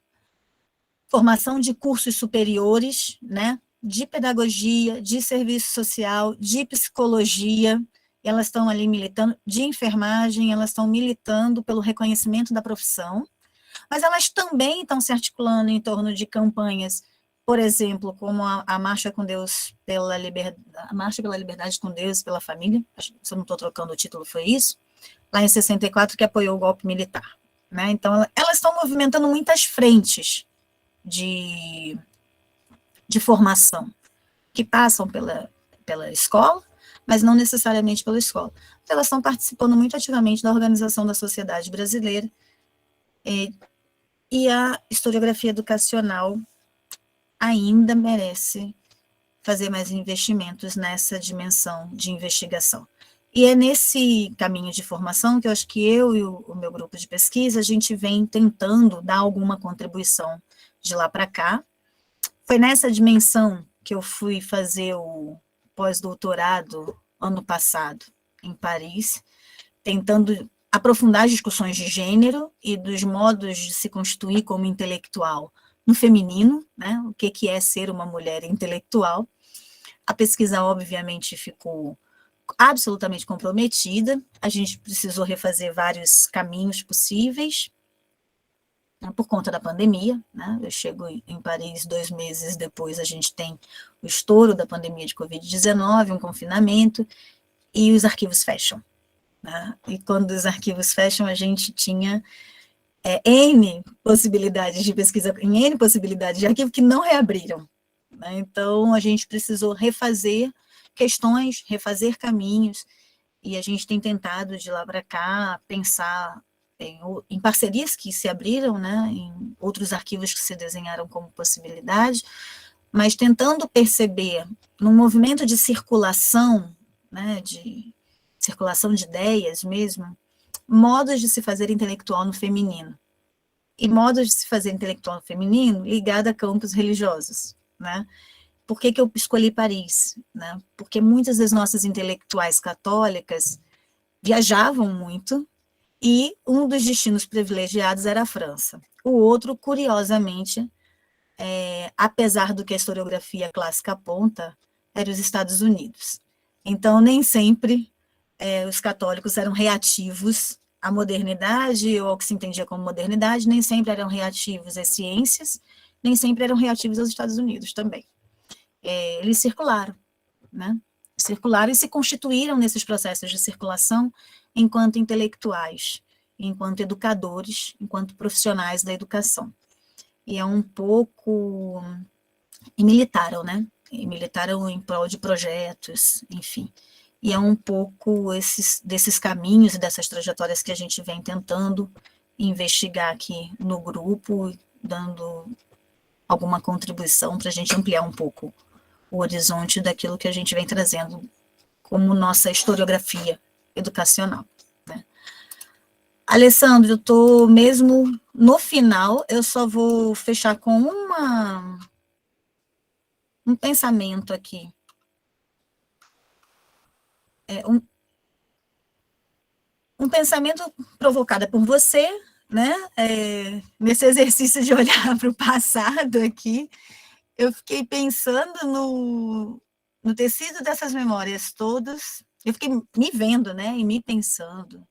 formação de cursos superiores, né? De pedagogia, de serviço social, de psicologia, elas estão ali militando, de enfermagem, elas estão militando pelo reconhecimento da profissão, mas elas também estão se articulando em torno de campanhas, por exemplo, como a Marcha com Deus pela Liberdade, a Marcha pela Liberdade com Deus, pela Família, se eu não estou trocando o título, foi isso, lá em 64, que apoiou o golpe militar, né? Então, elas estão movimentando muitas frentes de formação, que passam pela escola, mas não necessariamente pela escola. Elas estão participando muito ativamente da organização da sociedade brasileira, e a historiografia educacional ainda merece fazer mais investimentos nessa dimensão de investigação. E é nesse caminho de formação que eu acho que eu e o meu grupo de pesquisa, a gente vem tentando dar alguma contribuição de lá para cá. Foi nessa dimensão que eu fui fazer o pós-doutorado ano passado, em Paris, tentando aprofundar as discussões de gênero e dos modos de se constituir como intelectual no feminino, né? O que é ser uma mulher intelectual. A pesquisa, obviamente, ficou absolutamente comprometida, a gente precisou refazer vários caminhos possíveis, né, por conta da pandemia, né? Eu chego em Paris 2 meses depois, a gente tem o estouro da pandemia de Covid-19, um confinamento, e os arquivos fecham. Né? E quando os arquivos fecham, a gente tinha N possibilidades de pesquisa, N possibilidades de arquivo que não reabriram. Né? Então, a gente precisou refazer questões, refazer caminhos, e a gente tem tentado, de lá para cá, pensar em parcerias que se abriram, né? Em outros arquivos que se desenharam como possibilidade, mas tentando perceber, num movimento de circulação, né, de circulação de ideias mesmo, modos de se fazer intelectual no feminino. E modos de se fazer intelectual no feminino ligado a campos religiosos, né? Por que eu escolhi Paris? Né? Porque muitas das nossas intelectuais católicas viajavam muito e um dos destinos privilegiados era a França. O outro, curiosamente, apesar do que a historiografia clássica aponta, eram os Estados Unidos. Então, nem sempre os católicos eram reativos à modernidade, ou ao que se entendia como modernidade, nem sempre eram reativos às ciências, nem sempre eram reativos aos Estados Unidos também. Eles circularam, né? Circularam e se constituíram nesses processos de circulação enquanto intelectuais, enquanto educadores, enquanto profissionais da educação. E é um pouco... E militaram, né? E militaram em prol de projetos, enfim. E é um pouco desses caminhos e dessas trajetórias que a gente vem tentando investigar aqui no grupo, dando alguma contribuição para a gente ampliar um pouco o horizonte daquilo que a gente vem trazendo como nossa historiografia educacional, né? Alessandro, eu estou mesmo no final, eu só vou fechar com um pensamento aqui. Um pensamento provocado por você, né? Nesse exercício de olhar para o passado aqui, eu fiquei pensando no tecido dessas memórias todas, eu fiquei me vendo, né? E me pensando.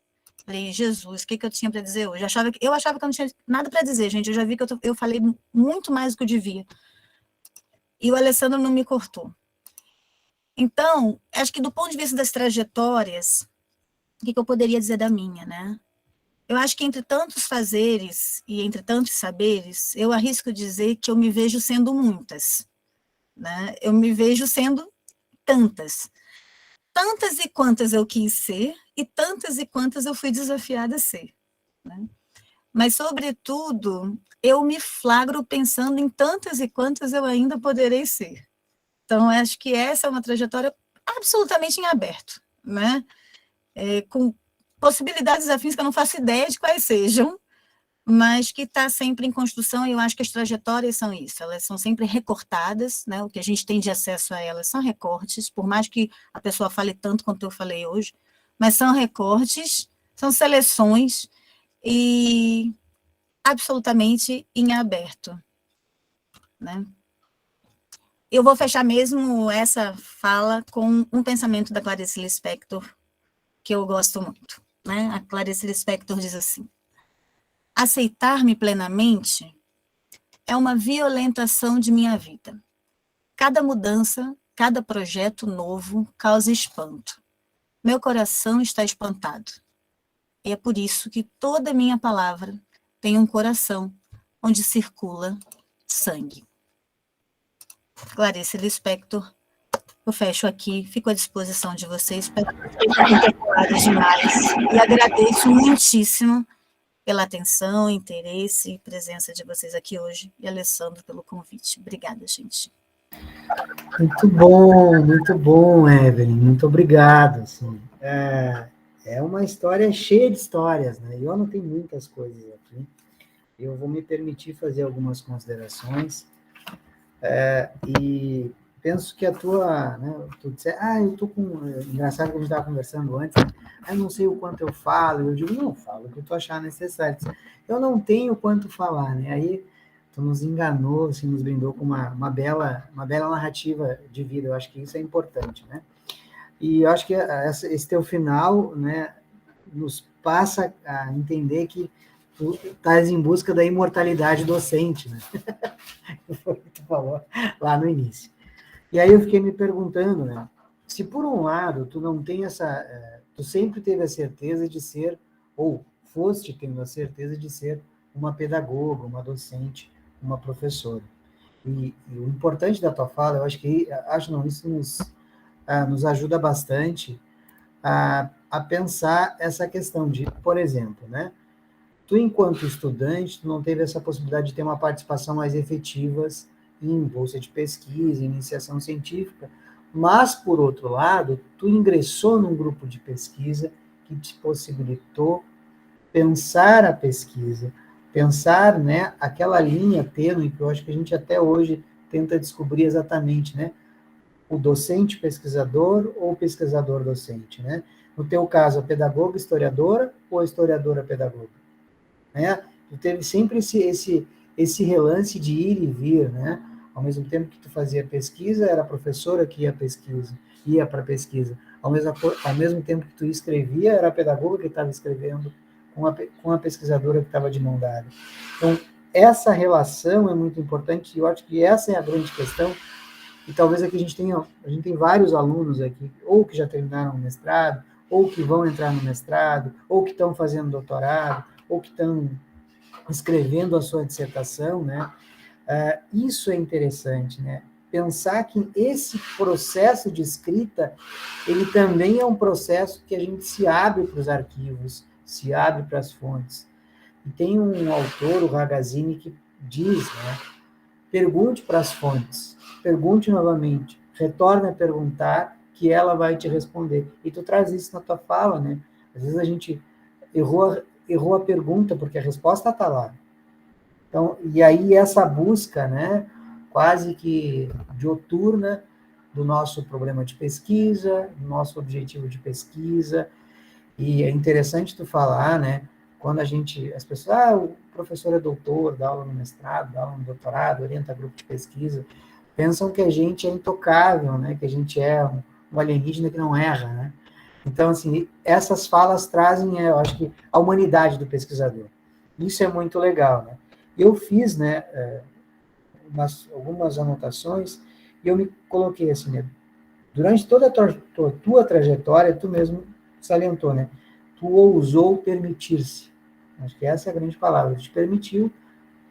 Falei, Jesus, o que eu tinha para dizer hoje? Eu achava que eu não tinha nada para dizer, gente. Eu já vi que eu falei muito mais do que eu devia. E o Alessandro não me cortou. Então, acho que do ponto de vista das trajetórias, o que eu poderia dizer da minha, né? Eu acho que entre tantos fazeres e entre tantos saberes, eu arrisco dizer que eu me vejo sendo muitas, né? Eu me vejo sendo tantas e quantas eu quis ser, e tantas e quantas eu fui desafiada a ser, né? Mas, sobretudo, eu me flagro pensando em tantas e quantas eu ainda poderei ser. Então, acho que essa é uma trajetória absolutamente em aberto, né? Com possibilidades afins que eu não faço ideia de quais sejam, mas que está sempre em construção, e eu acho que as trajetórias são isso, elas são sempre recortadas, né? O que a gente tem de acesso a elas são recortes, por mais que a pessoa fale tanto quanto eu falei hoje, mas são recortes, são seleções, e absolutamente em aberto, né? Eu vou fechar mesmo essa fala com um pensamento da Clarice Lispector, que eu gosto muito, né? A Clarice Lispector diz assim: aceitar-me plenamente é uma violentação de minha vida. Cada mudança, cada projeto novo causa espanto. Meu coração está espantado. E é por isso que toda minha palavra tem um coração onde circula sangue. Clarice Lispector, eu fecho aqui, fico à disposição de vocês para demais e agradeço muitíssimo pela atenção, interesse e presença de vocês aqui hoje, e Alessandro pelo convite. Obrigada, gente. Muito bom, Evelyn, muito obrigado. Assim. É uma história cheia de histórias, né? Eu anotei muitas coisas aqui. Eu vou me permitir fazer algumas considerações. E penso que a tua, né, tu disse, eu tô com, engraçado que a gente estava conversando antes, né? Eu não sei o quanto eu falo, eu digo, não, falo o que tu achar necessário. Eu não tenho quanto falar, né, aí tu nos enganou, assim, nos brindou com uma bela narrativa de vida, eu acho que isso é importante, né, e eu acho que esse teu final, né, nos passa a entender que tu estás em busca da imortalidade docente, né, foi o que tu falou lá no início. E aí eu fiquei me perguntando, né, se por um lado tu não tem tu sempre teve a certeza de ser, ou foste tendo a certeza de ser uma pedagoga, uma docente, uma professora. E o importante da tua fala, eu acho que, isso nos ajuda bastante a pensar essa questão de, por exemplo, né, tu, enquanto estudante, tu não teve essa possibilidade de ter uma participação mais efetiva em bolsa de pesquisa, em iniciação científica, mas, por outro lado, tu ingressou num grupo de pesquisa que te possibilitou pensar a pesquisa, pensar, né, aquela linha tênue que eu acho que a gente até hoje tenta descobrir exatamente, né, o docente pesquisador ou o pesquisador docente, né? No teu caso, a pedagoga historiadora ou a historiadora pedagoga? Né? Tu teve sempre esse relance de ir e vir, né? Ao mesmo tempo que tu fazia pesquisa, era a professora que ia para a pesquisa. Ao mesmo tempo que tu escrevia, era a pedagoga que estava escrevendo com a pesquisadora que estava de mão dada. Então, essa relação é muito importante, e eu acho que essa é a grande questão, e talvez aqui a gente tem vários alunos aqui, ou que já terminaram o mestrado, ou que vão entrar no mestrado, ou que estão fazendo doutorado, ou que estão escrevendo a sua dissertação, né? Isso é interessante, né? Pensar que esse processo de escrita, ele também é um processo que a gente se abre para os arquivos, se abre para as fontes. E tem um autor, o Ragazzini, que diz, né? Pergunte para as fontes, pergunte novamente, retorne a perguntar, que ela vai te responder. E tu traz isso na tua fala, né? Às vezes a gente errou a pergunta, porque a resposta está lá. Então, e aí essa busca, né, quase que dioturna do nosso problema de pesquisa, do nosso objetivo de pesquisa, e é interessante tu falar, né, quando as pessoas, o professor é doutor, dá aula no mestrado, dá aula no doutorado, orienta grupo de pesquisa, pensam que a gente é intocável, né, que a gente é um alienígena que não erra, né. Então, assim, essas falas trazem, eu acho que, a humanidade do pesquisador. Isso é muito legal, né. Eu fiz, né, algumas anotações, e eu me coloquei assim, né, durante toda a tua trajetória, tu mesmo salientou, né, tu ousou permitir-se. Acho que essa é a grande palavra, tu te permitiu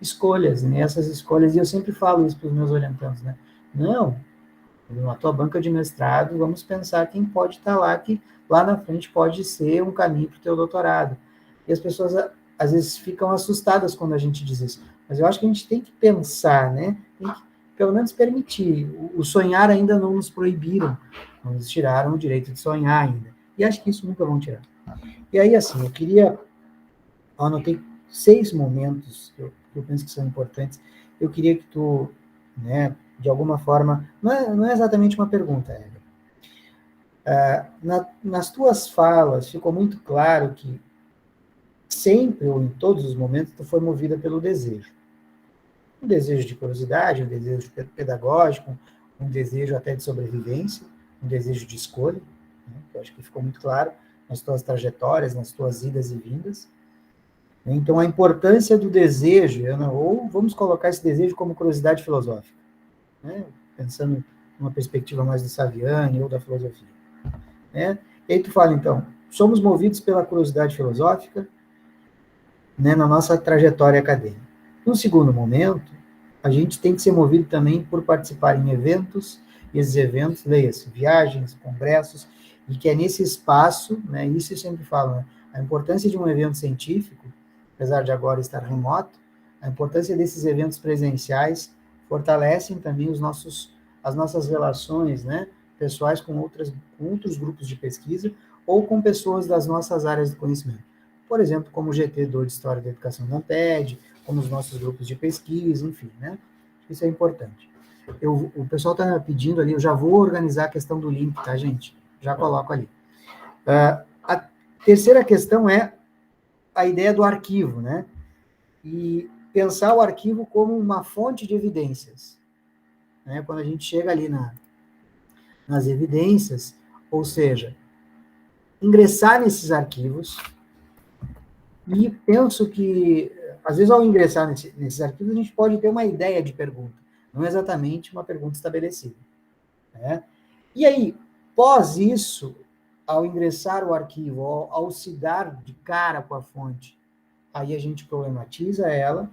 escolhas, né, essas escolhas, e eu sempre falo isso para os meus orientandos, né, não, na tua banca de mestrado, vamos pensar quem pode estar lá, que lá na frente pode ser um caminho para o teu doutorado. E as pessoas, às vezes, ficam assustadas quando a gente diz isso. Mas eu acho que a gente tem que pensar, né? Tem que, pelo menos, permitir. O sonhar ainda não nos proibiram, não nos tiraram o direito de sonhar ainda. E acho que isso nunca vão tirar. E aí, assim, eu anotei 6 momentos que eu penso que são importantes. Eu queria que tu, né, de alguma forma, não é exatamente uma pergunta, Eva. Nas tuas falas, ficou muito claro que sempre, ou em todos os momentos, tu foi movida pelo desejo. Um desejo de curiosidade, um desejo pedagógico, um desejo até de sobrevivência, um desejo de escolha, né, que eu acho que ficou muito claro nas tuas trajetórias, nas tuas idas e vindas. Então, a importância do desejo, ou vamos colocar esse desejo como curiosidade filosófica, né, pensando numa perspectiva mais do Saviani ou da filosofia. Né? E aí tu fala, então, somos movidos pela curiosidade filosófica, né, na nossa trajetória acadêmica. No segundo momento, a gente tem que ser movido também por participar em eventos, e esses eventos, leia-se, viagens, congressos, e que é nesse espaço, né, isso eu sempre falo, né, a importância de um evento científico, apesar de agora estar remoto, a importância desses eventos presenciais fortalecem também as nossas relações, né, pessoais com outros grupos de pesquisa ou com pessoas das nossas áreas de conhecimento. Por exemplo, como o GT2 de História da Educação da Amped, como os nossos grupos de pesquisa, enfim, né? Isso é importante. O pessoal está pedindo ali, eu já vou organizar a questão do link, tá, gente? Já coloco ali. A terceira questão é a ideia do arquivo, né? E pensar o arquivo como uma fonte de evidências. Né? Quando a gente chega ali nas evidências, ou seja, ingressar nesses arquivos, e penso que, às vezes, ao ingressar nesses arquivos, a gente pode ter uma ideia de pergunta, não exatamente uma pergunta estabelecida. Né? E aí, pós isso, ao ingressar o arquivo, ao se dar de cara com a fonte, aí a gente problematiza ela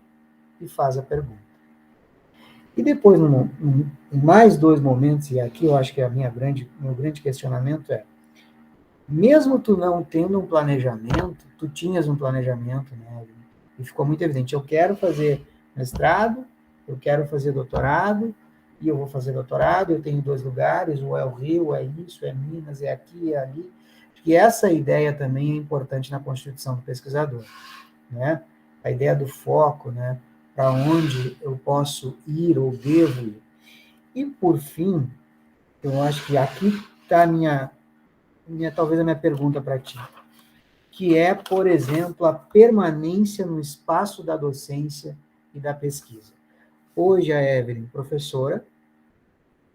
e faz a pergunta. E depois, em mais 2 momentos, e aqui eu acho que meu grande questionamento é, mesmo tu não tendo um planejamento, tu tinhas um planejamento, né? E ficou muito evidente, eu quero fazer mestrado, eu quero fazer doutorado, e eu vou fazer doutorado, eu tenho 2 lugares, ou é o Rio, é isso, é Minas, é aqui, é ali. E essa ideia também é importante na constituição do pesquisador, né? A ideia do foco, né? Para onde eu posso ir ou devo ir. E, por fim, eu acho que aqui está talvez a minha pergunta para ti, que é, por exemplo, a permanência no espaço da docência e da pesquisa. Hoje a Evelyn, professora,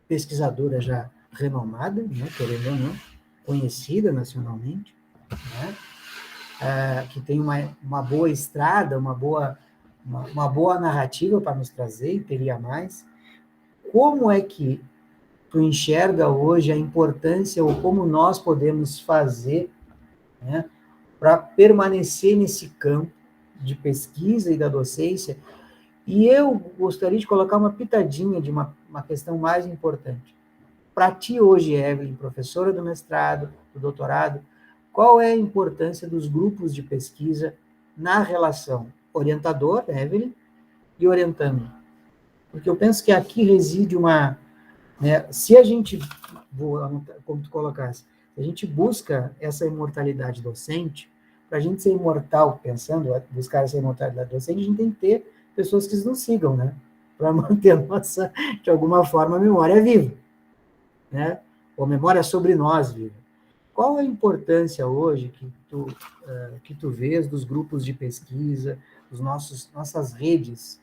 pesquisadora já renomada, né, querendo ou não, conhecida nacionalmente, né, que tem uma boa estrada, uma boa narrativa para nos trazer, e teria mais. Como é que tu enxerga hoje a importância, ou como nós podemos fazer, né, para permanecer nesse campo de pesquisa e da docência? E eu gostaria de colocar uma pitadinha de uma questão mais importante. Para ti hoje, Evelyn, professora do mestrado, do doutorado, qual é a importância dos grupos de pesquisa na relação orientador, Evelyn, e orientando? Porque eu penso que aqui reside uma... Né, se a gente, como tu colocasse, se a gente busca essa imortalidade docente, para a gente ser imortal, pensando, buscar essa imortalidade docente, a gente tem que ter pessoas que nos sigam, né? Para manter a nossa, de alguma forma, a memória viva, né? Ou a memória sobre nós viva. Qual a importância hoje que tu vês dos grupos de pesquisa, nossas redes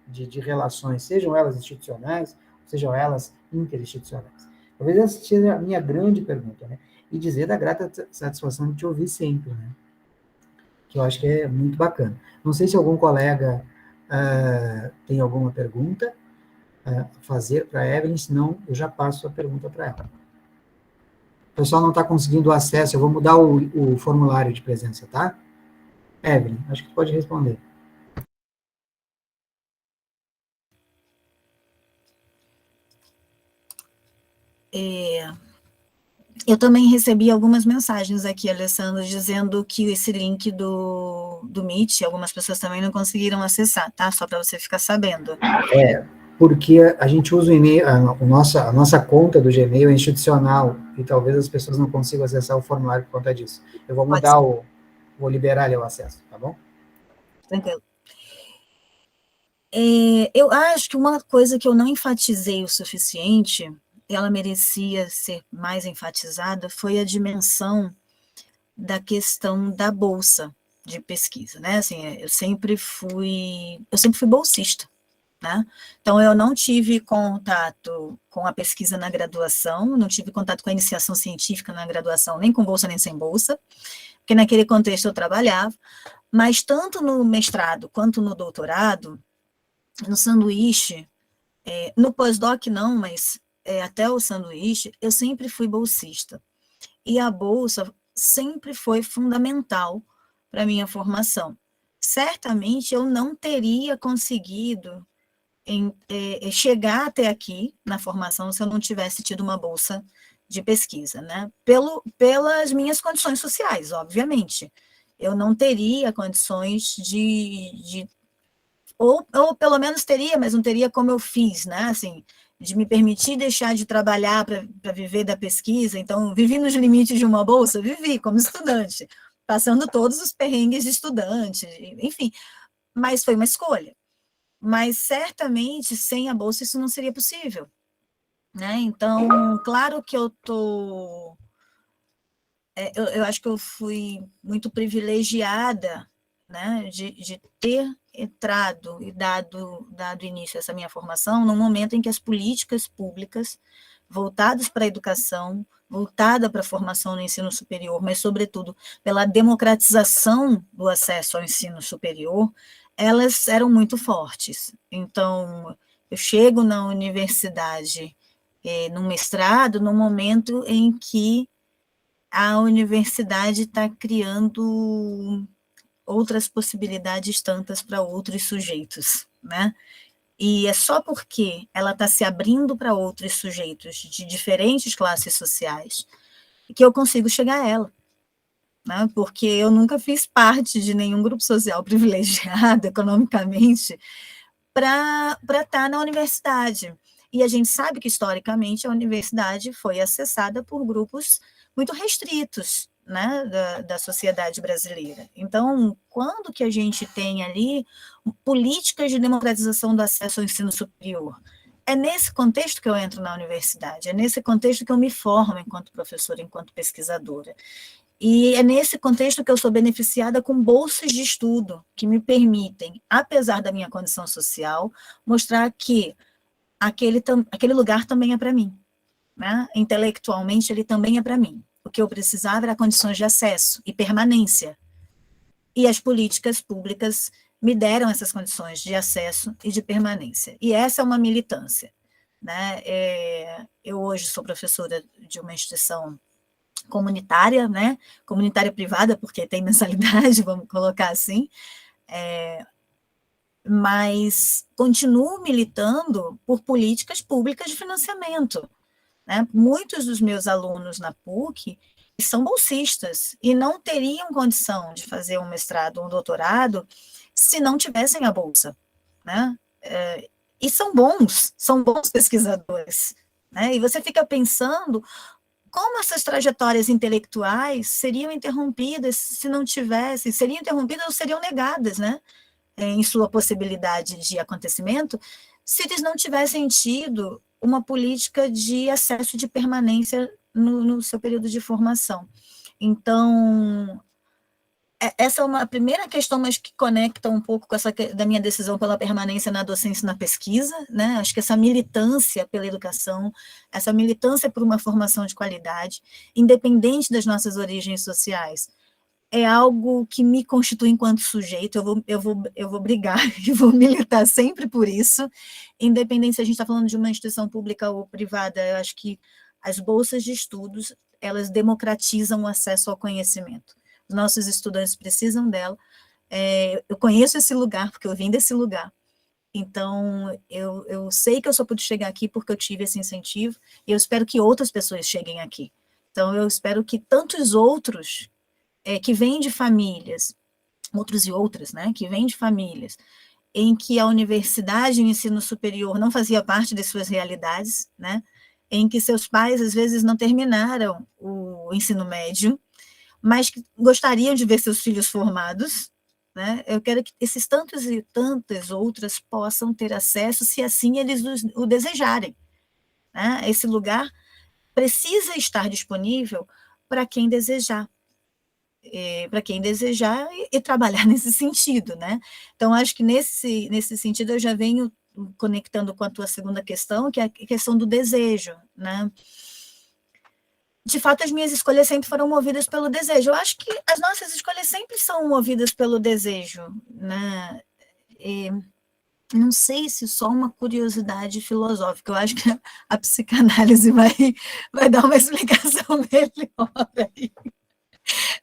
de relações, sejam elas institucionais, sejam elas interinstitucionais? Talvez essa seja a minha grande pergunta, né? E dizer da grata satisfação de te ouvir sempre, né? Que eu acho que é muito bacana. Não sei se algum colega tem alguma pergunta a fazer para a Evelyn, senão eu já passo a pergunta para ela. O pessoal não está conseguindo acesso, eu vou mudar o formulário de presença, tá? Evelyn, acho que tu pode responder. Eu também recebi algumas mensagens aqui, Alessandro, dizendo que esse link do Meet, algumas pessoas também não conseguiram acessar, tá? Só para você ficar sabendo. Porque a gente usa o e-mail, a nossa conta do Gmail é institucional, e talvez as pessoas não consigam acessar o formulário por conta disso. Eu vou mudar vou liberar ali o acesso, tá bom? Tranquilo. Eu acho que uma coisa que eu não enfatizei o suficiente, ela merecia ser mais enfatizada, foi a dimensão da questão da bolsa de pesquisa, né? Assim, eu sempre fui bolsista, né? Então, eu não tive contato com a pesquisa na graduação, não tive contato com a iniciação científica na graduação, nem com bolsa, nem sem bolsa, porque naquele contexto eu trabalhava, mas tanto no mestrado quanto no doutorado, no sanduíche, no pós-doc não, mas até o sanduíche, eu sempre fui bolsista. E a bolsa sempre foi fundamental para a minha formação. Certamente eu não teria conseguido chegar até aqui na formação se eu não tivesse tido uma bolsa de pesquisa, né? Pelas minhas condições sociais, obviamente. Eu não teria condições ou pelo menos teria, mas não teria como eu fiz, né? Assim, de me permitir deixar de trabalhar para viver da pesquisa. Então, vivi nos limites de uma bolsa? Vivi, como estudante, passando todos os perrengues de estudante, enfim, mas foi uma escolha. Mas, certamente, sem a bolsa, isso não seria possível, né? Então, claro que eu estou... eu acho que eu fui muito privilegiada, né, de ter entrado e dado início a essa minha formação no momento em que as políticas públicas voltadas para a educação, voltada para a formação no ensino superior, mas, sobretudo, pela democratização do acesso ao ensino superior, elas eram muito fortes. Então, eu chego na universidade, no mestrado, no momento em que a universidade está criando outras possibilidades tantas para outros sujeitos, né? E é só porque ela está se abrindo para outros sujeitos de diferentes classes sociais que eu consigo chegar a ela, né? Porque eu nunca fiz parte de nenhum grupo social privilegiado economicamente para estar na universidade. E a gente sabe que, historicamente, a universidade foi acessada por grupos muito restritos, né, da sociedade brasileira. Então, quando que a gente tem ali políticas de democratização do acesso ao ensino superior? É nesse contexto que eu entro na universidade, é nesse contexto que eu me formo enquanto professora, enquanto pesquisadora. E é nesse contexto que eu sou beneficiada com bolsas de estudo, que me permitem, apesar da minha condição social, mostrar que aquele lugar também é para mim, né? Intelectualmente, ele também é para mim. O que eu precisava era condições de acesso e permanência. E as políticas públicas me deram essas condições de acesso e de permanência. E essa é uma militância, né? Eu hoje sou professora de uma instituição comunitária, né? Comunitária privada, porque tem mensalidade, vamos colocar assim, mas continuo militando por políticas públicas de financiamento, né? Muitos dos meus alunos na PUC são bolsistas e não teriam condição de fazer um mestrado ou um doutorado se não tivessem a bolsa, né? E são bons pesquisadores, né? E você fica pensando como essas trajetórias intelectuais seriam interrompidas se não tivessem, seriam interrompidas ou seriam negadas, né? Em sua possibilidade de acontecimento, se eles não tivessem tido uma política de acesso de permanência no seu período de formação. Então, essa é uma primeira questão, mas que conecta um pouco com essa da minha decisão pela permanência na docência e na pesquisa, né? Acho que essa militância pela educação, essa militância por uma formação de qualidade, independente das nossas origens sociais, é algo que me constitui enquanto sujeito. Eu vou brigar e vou militar sempre por isso, independente se a gente está falando de uma instituição pública ou privada. Eu acho que as bolsas de estudos, elas democratizam o acesso ao conhecimento. Os nossos estudantes precisam dela. Eu conheço esse lugar, porque eu vim desse lugar. Então, eu sei que eu só pude chegar aqui porque eu tive esse incentivo, e eu espero que outras pessoas cheguem aqui. Então, eu espero que tantos outros que vêm de famílias, outros e outras, né, que vêm de famílias em que a universidade e o ensino superior não fazia parte de suas realidades, né, em que seus pais, às vezes, não terminaram o ensino médio, mas que gostariam de ver seus filhos formados, né? Eu quero que esses tantos e tantas outras possam ter acesso, se assim eles o desejarem, né? Esse lugar precisa estar disponível para quem desejar, e trabalhar nesse sentido, né? Então, acho que nesse sentido eu já venho conectando com a tua segunda questão, que é a questão do desejo, né? De fato, as minhas escolhas sempre foram movidas pelo desejo. Eu acho que as nossas escolhas sempre são movidas pelo desejo, né? Não sei se só uma curiosidade filosófica. Eu acho que a psicanálise vai dar uma explicação melhor aí.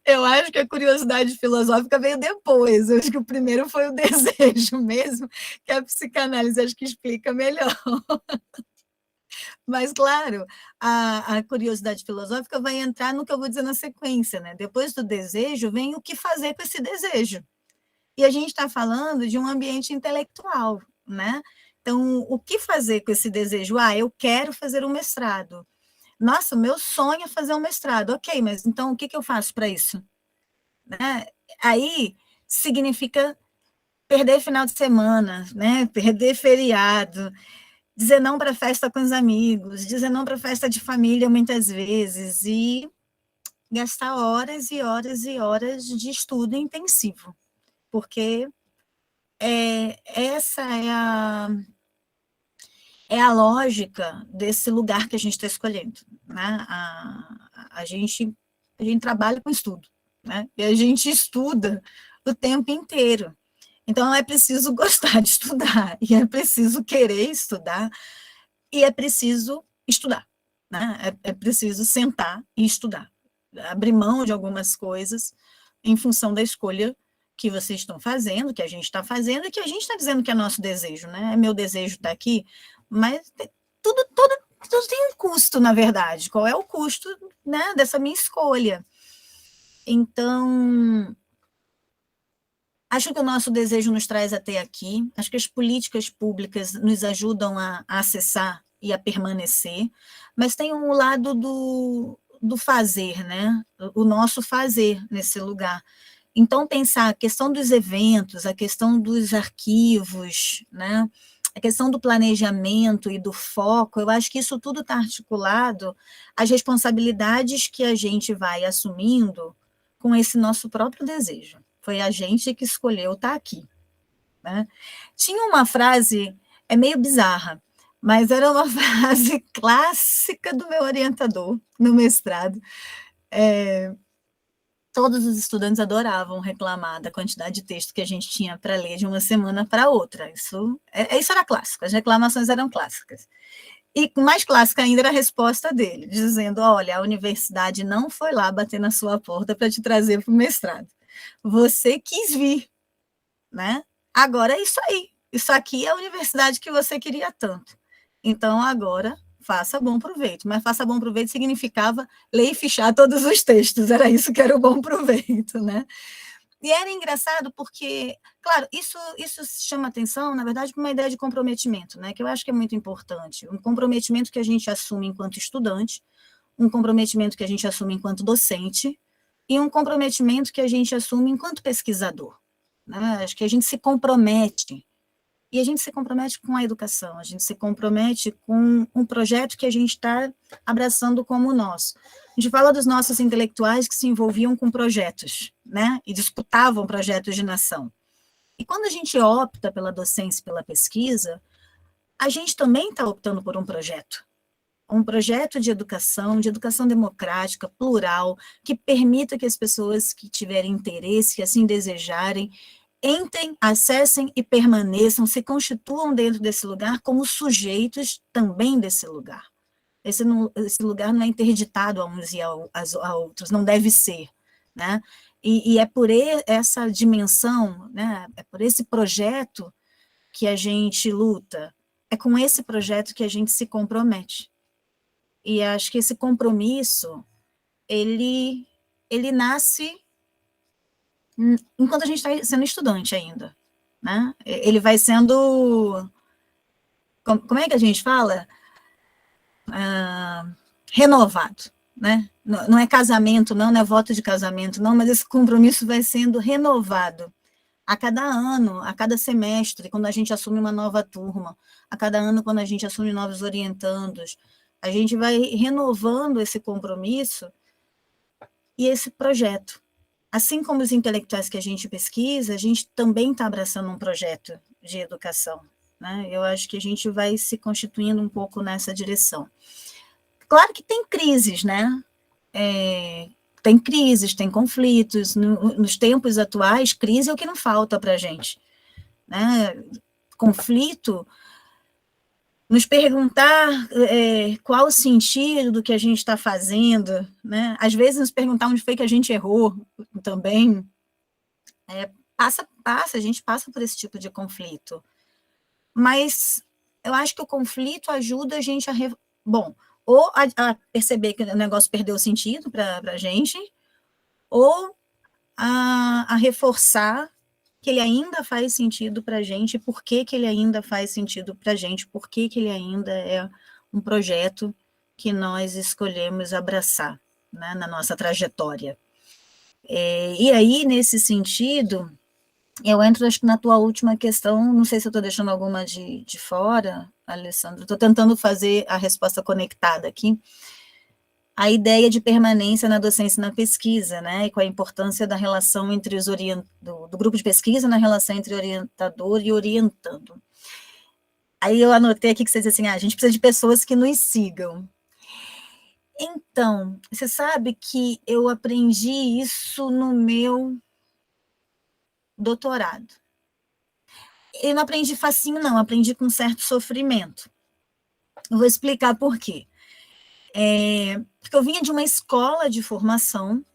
Eu acho que a curiosidade filosófica veio depois. Eu acho que o primeiro foi o desejo mesmo, que a psicanálise acho que explica melhor. Mas, claro, a curiosidade filosófica vai entrar no que eu vou dizer na sequência, né? Depois do desejo, vem o que fazer com esse desejo. E a gente está falando de um ambiente intelectual, né? Então, o que fazer com esse desejo? Eu quero fazer um mestrado. Nossa, o meu sonho é fazer um mestrado. Ok, mas então o que eu faço para isso? Né? Aí significa perder final de semana, né? Perder feriado, dizer não para festa com os amigos, dizer não para festa de família muitas vezes, e gastar horas e horas e horas de estudo intensivo, porque essa é a lógica desse lugar que a gente está escolhendo, né? A gente trabalha com estudo, né? E a gente estuda o tempo inteiro. Então, é preciso gostar de estudar, e é preciso querer estudar, e é preciso estudar, né? É preciso sentar e estudar, abrir mão de algumas coisas em função da escolha que vocês estão fazendo, que a gente está fazendo, e que a gente está dizendo que é nosso desejo, né? É meu desejo estar aqui, mas tudo tem um custo, na verdade. Qual é o custo, né, dessa minha escolha? Então, acho que o nosso desejo nos traz até aqui, acho que as políticas públicas nos ajudam a acessar e a permanecer, mas tem um lado do fazer, né? O nosso fazer nesse lugar. Então, pensar a questão dos eventos, a questão dos arquivos, né? A questão do planejamento e do foco, eu acho que isso tudo está articulado às responsabilidades que a gente vai assumindo com esse nosso próprio desejo. Foi a gente que escolheu estar aqui, né? Tinha uma frase, é meio bizarra, mas era uma frase clássica do meu orientador no mestrado. Todos os estudantes adoravam reclamar da quantidade de texto que a gente tinha para ler de uma semana para outra. Isso era clássico, as reclamações eram clássicas. E mais clássica ainda era a resposta dele, dizendo, olha, a universidade não foi lá bater na sua porta para te trazer para o mestrado. Você quis vir, né? Agora é isso aí. Isso aqui é a universidade que você queria tanto. Então, agora, faça bom proveito. Mas faça bom proveito significava ler e fichar todos os textos. Era isso que era o bom proveito, né? E era engraçado porque, claro, isso chama atenção, na verdade, para uma ideia de comprometimento, né? Que eu acho que é muito importante. Um comprometimento que a gente assume enquanto estudante, um comprometimento que a gente assume enquanto docente e um comprometimento que a gente assume enquanto pesquisador. Né? Acho que a gente se compromete. E a gente se compromete com a educação, a gente se compromete com um projeto que a gente está abraçando como nosso. A gente fala dos nossos intelectuais que se envolviam com projetos, né? E disputavam projetos de nação. E quando a gente opta pela docência e pela pesquisa, a gente também está optando por um projeto de educação democrática, plural, que permita que as pessoas que tiverem interesse, que assim desejarem, entrem, acessem e permaneçam, se constituam dentro desse lugar como sujeitos também desse lugar. Esse lugar não é interditado a uns e a outros, não deve ser, né? E é por essa dimensão, né? É por esse projeto que a gente luta, é com esse projeto que a gente se compromete. E acho que esse compromisso, ele nasce enquanto a gente está sendo estudante ainda, né? Ele vai sendo, como é que a gente fala? Renovado, né? Não é casamento, não é voto de casamento, não, mas esse compromisso vai sendo renovado a cada ano, a cada semestre, quando a gente assume uma nova turma, a cada ano, quando a gente assume novos orientandos, a gente vai renovando esse compromisso e esse projeto. Assim como os intelectuais que a gente pesquisa, a gente também está abraçando um projeto de educação, né? Eu acho que a gente vai se constituindo um pouco nessa direção. Claro que tem crises, né? Tem crises, tem conflitos. Nos tempos atuais, crise é o que não falta para a gente, né? Conflito, nos perguntar qual o sentido do que a gente está fazendo, né? Às vezes nos perguntar onde foi que a gente errou também. A gente passa por esse tipo de conflito. Mas eu acho que o conflito ajuda a gente ou a perceber que o negócio perdeu sentido para a gente, ou a reforçar que ele ainda faz sentido para a gente, por que ele ainda faz sentido para a gente, por que ele ainda é um projeto que nós escolhemos abraçar, né, na nossa trajetória. E aí, nesse sentido, eu entro, acho que na tua última questão, não sei se eu estou deixando alguma de fora, Alessandro, estou tentando fazer a resposta conectada aqui, a ideia de permanência na docência e na pesquisa, né, e com a importância da relação entre do grupo de pesquisa na relação entre orientador e orientando. Aí eu anotei aqui que você diz assim, a gente precisa de pessoas que nos sigam. Então, você sabe que eu aprendi isso no meu doutorado. Eu não aprendi facinho, não, aprendi com certo sofrimento. Eu vou explicar por quê. Porque eu vinha de uma escola de formação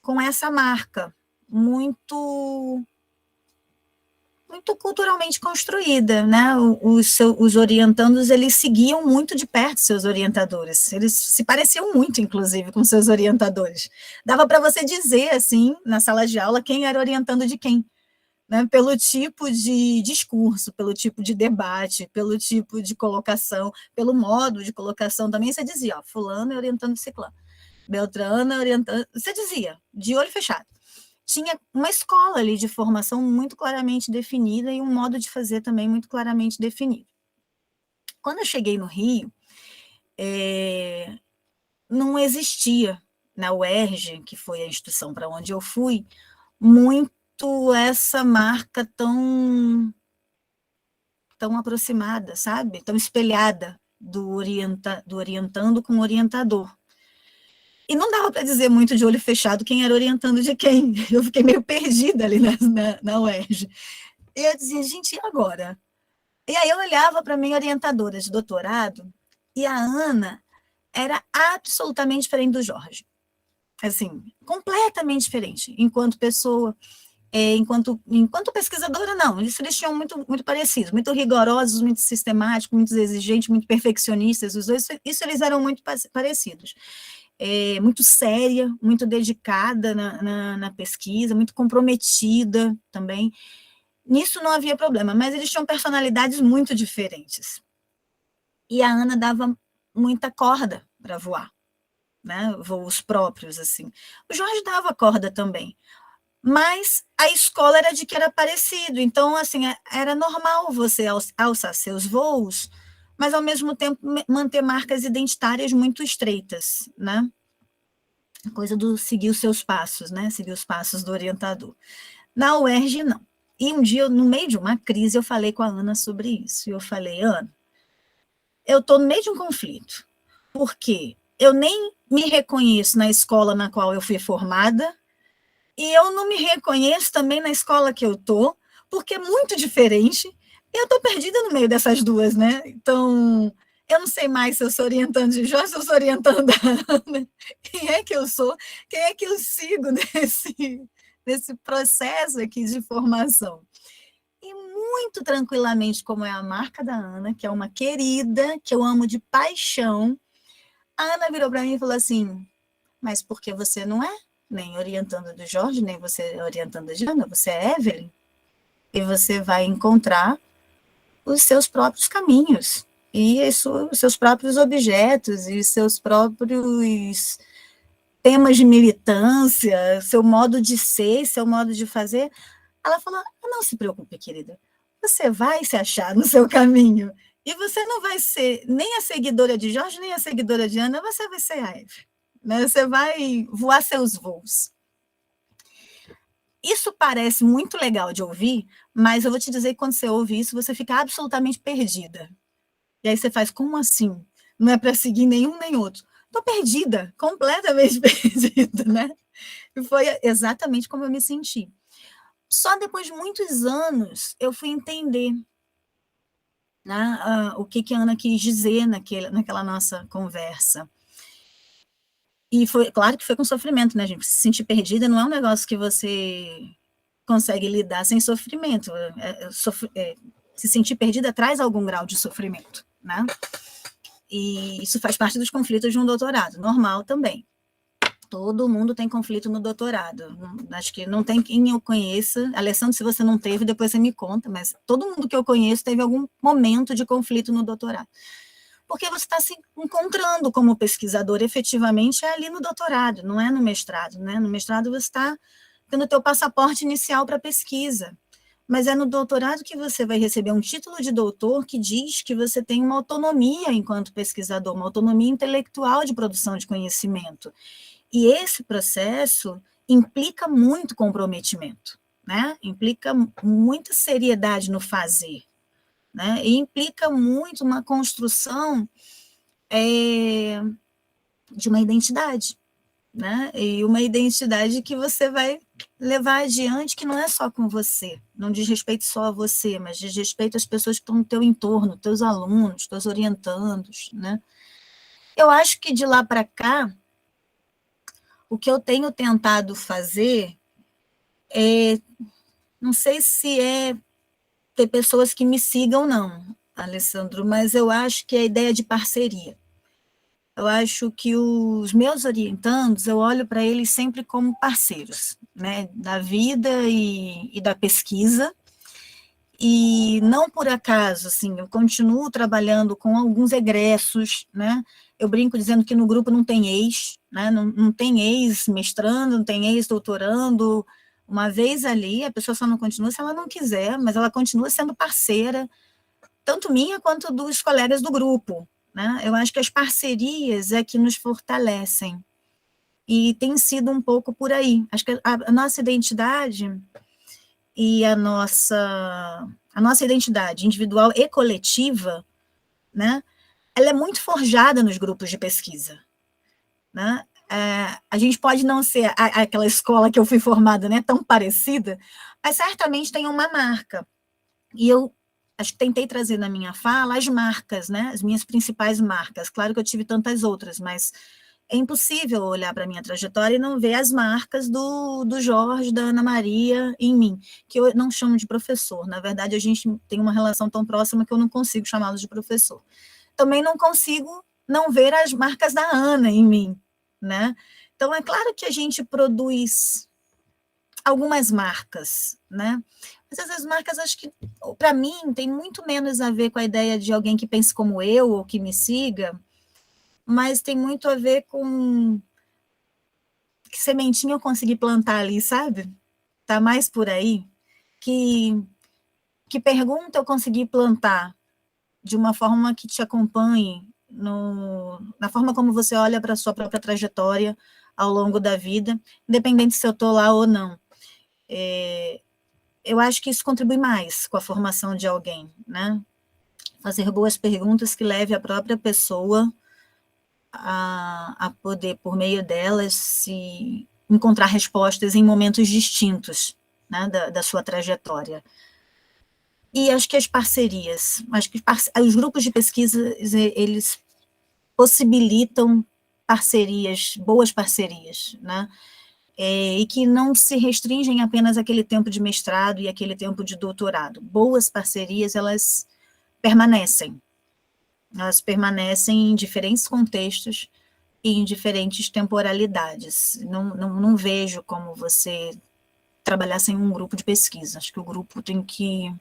com essa marca muito culturalmente construída, né? Os orientandos, eles seguiam muito de perto seus orientadores, eles se pareciam muito, inclusive, com seus orientadores. Dava para você dizer, assim, na sala de aula, quem era orientando de quem, né? Pelo tipo de discurso, pelo tipo de debate, pelo tipo de colocação, pelo modo de colocação também, você dizia, ó, fulano é orientando ciclano, Beltrano é orientando, você dizia, de olho fechado. Tinha uma escola ali de formação muito claramente definida e um modo de fazer também muito claramente definido. Quando eu cheguei no Rio, não existia na UERJ, que foi a instituição para onde eu fui, muito essa marca tão aproximada, sabe? Tão espelhada do orientando com o orientador. E não dava para dizer muito de olho fechado quem era orientando de quem. Eu fiquei meio perdida ali na UERJ. E eu dizia, gente, e agora? E aí eu olhava para a minha orientadora de doutorado, e a Ana era absolutamente diferente do Jorge. Assim, completamente diferente, enquanto pessoa, enquanto pesquisadora, não, eles tinham muito, muito parecidos, muito rigorosos, muito sistemáticos, muito exigentes, muito perfeccionistas, os dois, isso eles eram muito parecidos. Muito séria, muito dedicada na pesquisa, muito comprometida também. Nisso não havia problema, mas eles tinham personalidades muito diferentes. E a Ana dava muita corda para voar, né? Voos próprios, assim. O Jorge dava corda também, mas a escola era de que era parecido, então, assim, era normal você alçar seus voos, mas, ao mesmo tempo, manter marcas identitárias muito estreitas, né? A coisa do seguir os seus passos, né? Seguir os passos do orientador. Na UERJ, não. E um dia, no meio de uma crise, eu falei com a Ana sobre isso. E eu falei, Ana, eu estou no meio de um conflito, porque eu nem me reconheço na escola na qual eu fui formada, e eu não me reconheço também na escola que eu estou, porque é muito diferente, e eu estou perdida no meio dessas duas, né? Então, eu não sei mais se eu sou orientando de Jorge, se eu sou orientando da Ana, quem é que eu sou, quem é que eu sigo nesse processo aqui de formação. E muito tranquilamente, como é a marca da Ana, que é uma querida, que eu amo de paixão, a Ana virou para mim e falou assim, mas por que você não é nem orientando do Jorge, nem você orientando de Ana, você é Evelyn, e você vai encontrar os seus próprios caminhos, e os seus próprios objetos, e os seus próprios temas de militância, seu modo de ser, seu modo de fazer. Ela falou, não se preocupe, querida, você vai se achar no seu caminho, e você não vai ser nem a seguidora de Jorge, nem a seguidora de Ana, você vai ser a Eve, né? Você vai voar seus voos. Isso parece muito legal de ouvir, mas eu vou te dizer que quando você ouve isso, você fica absolutamente perdida. E aí você faz, como assim? Não é para seguir nenhum nem outro. Estou perdida, completamente perdida, né? E foi exatamente como eu me senti. Só depois de muitos anos eu fui entender, né, o que a Ana quis dizer naquela nossa conversa. E foi claro que foi com sofrimento, né, gente? Se sentir perdida não é um negócio que você consegue lidar sem sofrimento. Se sentir perdida traz algum grau de sofrimento, né? E isso faz parte dos conflitos de um doutorado, normal também. Todo mundo tem conflito no doutorado. Acho que não tem quem eu conheça. Alessandro, se você não teve, depois você me conta, mas todo mundo que eu conheço teve algum momento de conflito no doutorado. Porque você está se encontrando como pesquisador efetivamente ali no doutorado, não é no mestrado, né? No mestrado você está tendo o teu passaporte inicial para pesquisa. Mas é no doutorado que você vai receber um título de doutor que diz que você tem uma autonomia enquanto pesquisador, uma autonomia intelectual de produção de conhecimento. E esse processo implica muito comprometimento, né? Implica muita seriedade no fazer, né? E implica muito uma construção de uma identidade, né? E uma identidade que você vai levar adiante, que não é só com você, não diz respeito só a você, mas diz respeito às pessoas que estão no teu entorno, teus alunos, teus orientandos, né? Eu acho que de lá para cá, o que eu tenho tentado fazer não sei se é ter pessoas que me sigam, não, Alessandro, mas eu acho que é a ideia de parceria. Eu acho que os meus orientandos, eu olho para eles sempre como parceiros, né, da vida e da pesquisa, e não por acaso, assim, eu continuo trabalhando com alguns egressos, né, eu brinco dizendo que no grupo não tem ex, né, não tem ex-mestrando, não tem ex-doutorando, uma vez ali, a pessoa só não continua se ela não quiser, mas ela continua sendo parceira, tanto minha quanto dos colegas do grupo, né? Eu acho que as parcerias é que nos fortalecem. E tem sido um pouco por aí. Acho que a nossa identidade e a nossa identidade individual e coletiva, né, ela é muito forjada nos grupos de pesquisa, né? A gente pode não ser aquela escola que eu fui formada, né, tão parecida, mas certamente tem uma marca. E eu acho que tentei trazer na minha fala as marcas, né, as minhas principais marcas. Claro que eu tive tantas outras, mas é impossível olhar para a minha trajetória e não ver as marcas do Jorge, da Ana Maria em mim, que eu não chamo de professor. Na verdade, a gente tem uma relação tão próxima que eu não consigo chamá-lo de professor. Também não consigo não ver as marcas da Ana em mim, né? Então, é claro que a gente produz algumas marcas, né? Mas essas marcas, acho que, para mim, tem muito menos a ver com a ideia de alguém que pense como eu ou que me siga, mas tem muito a ver com que sementinha eu consegui plantar ali, sabe? Tá mais por aí. Que pergunta eu consegui plantar de uma forma que te acompanhe na forma como você olha para a sua própria trajetória ao longo da vida, independente se eu estou lá ou não. Eu acho que isso contribui mais com a formação de alguém, né? Fazer boas perguntas que leve a própria pessoa a poder, por meio delas, se encontrar respostas em momentos distintos, né, da sua trajetória. E acho que as parcerias, acho que os grupos de pesquisa, eles possibilitam parcerias, boas parcerias, né? E que não se restringem apenas àquele tempo de mestrado e aquele tempo de doutorado. Boas parcerias, elas permanecem em diferentes contextos e em diferentes temporalidades. Não vejo como você trabalhar sem um grupo de pesquisa. Acho que o grupo tem que...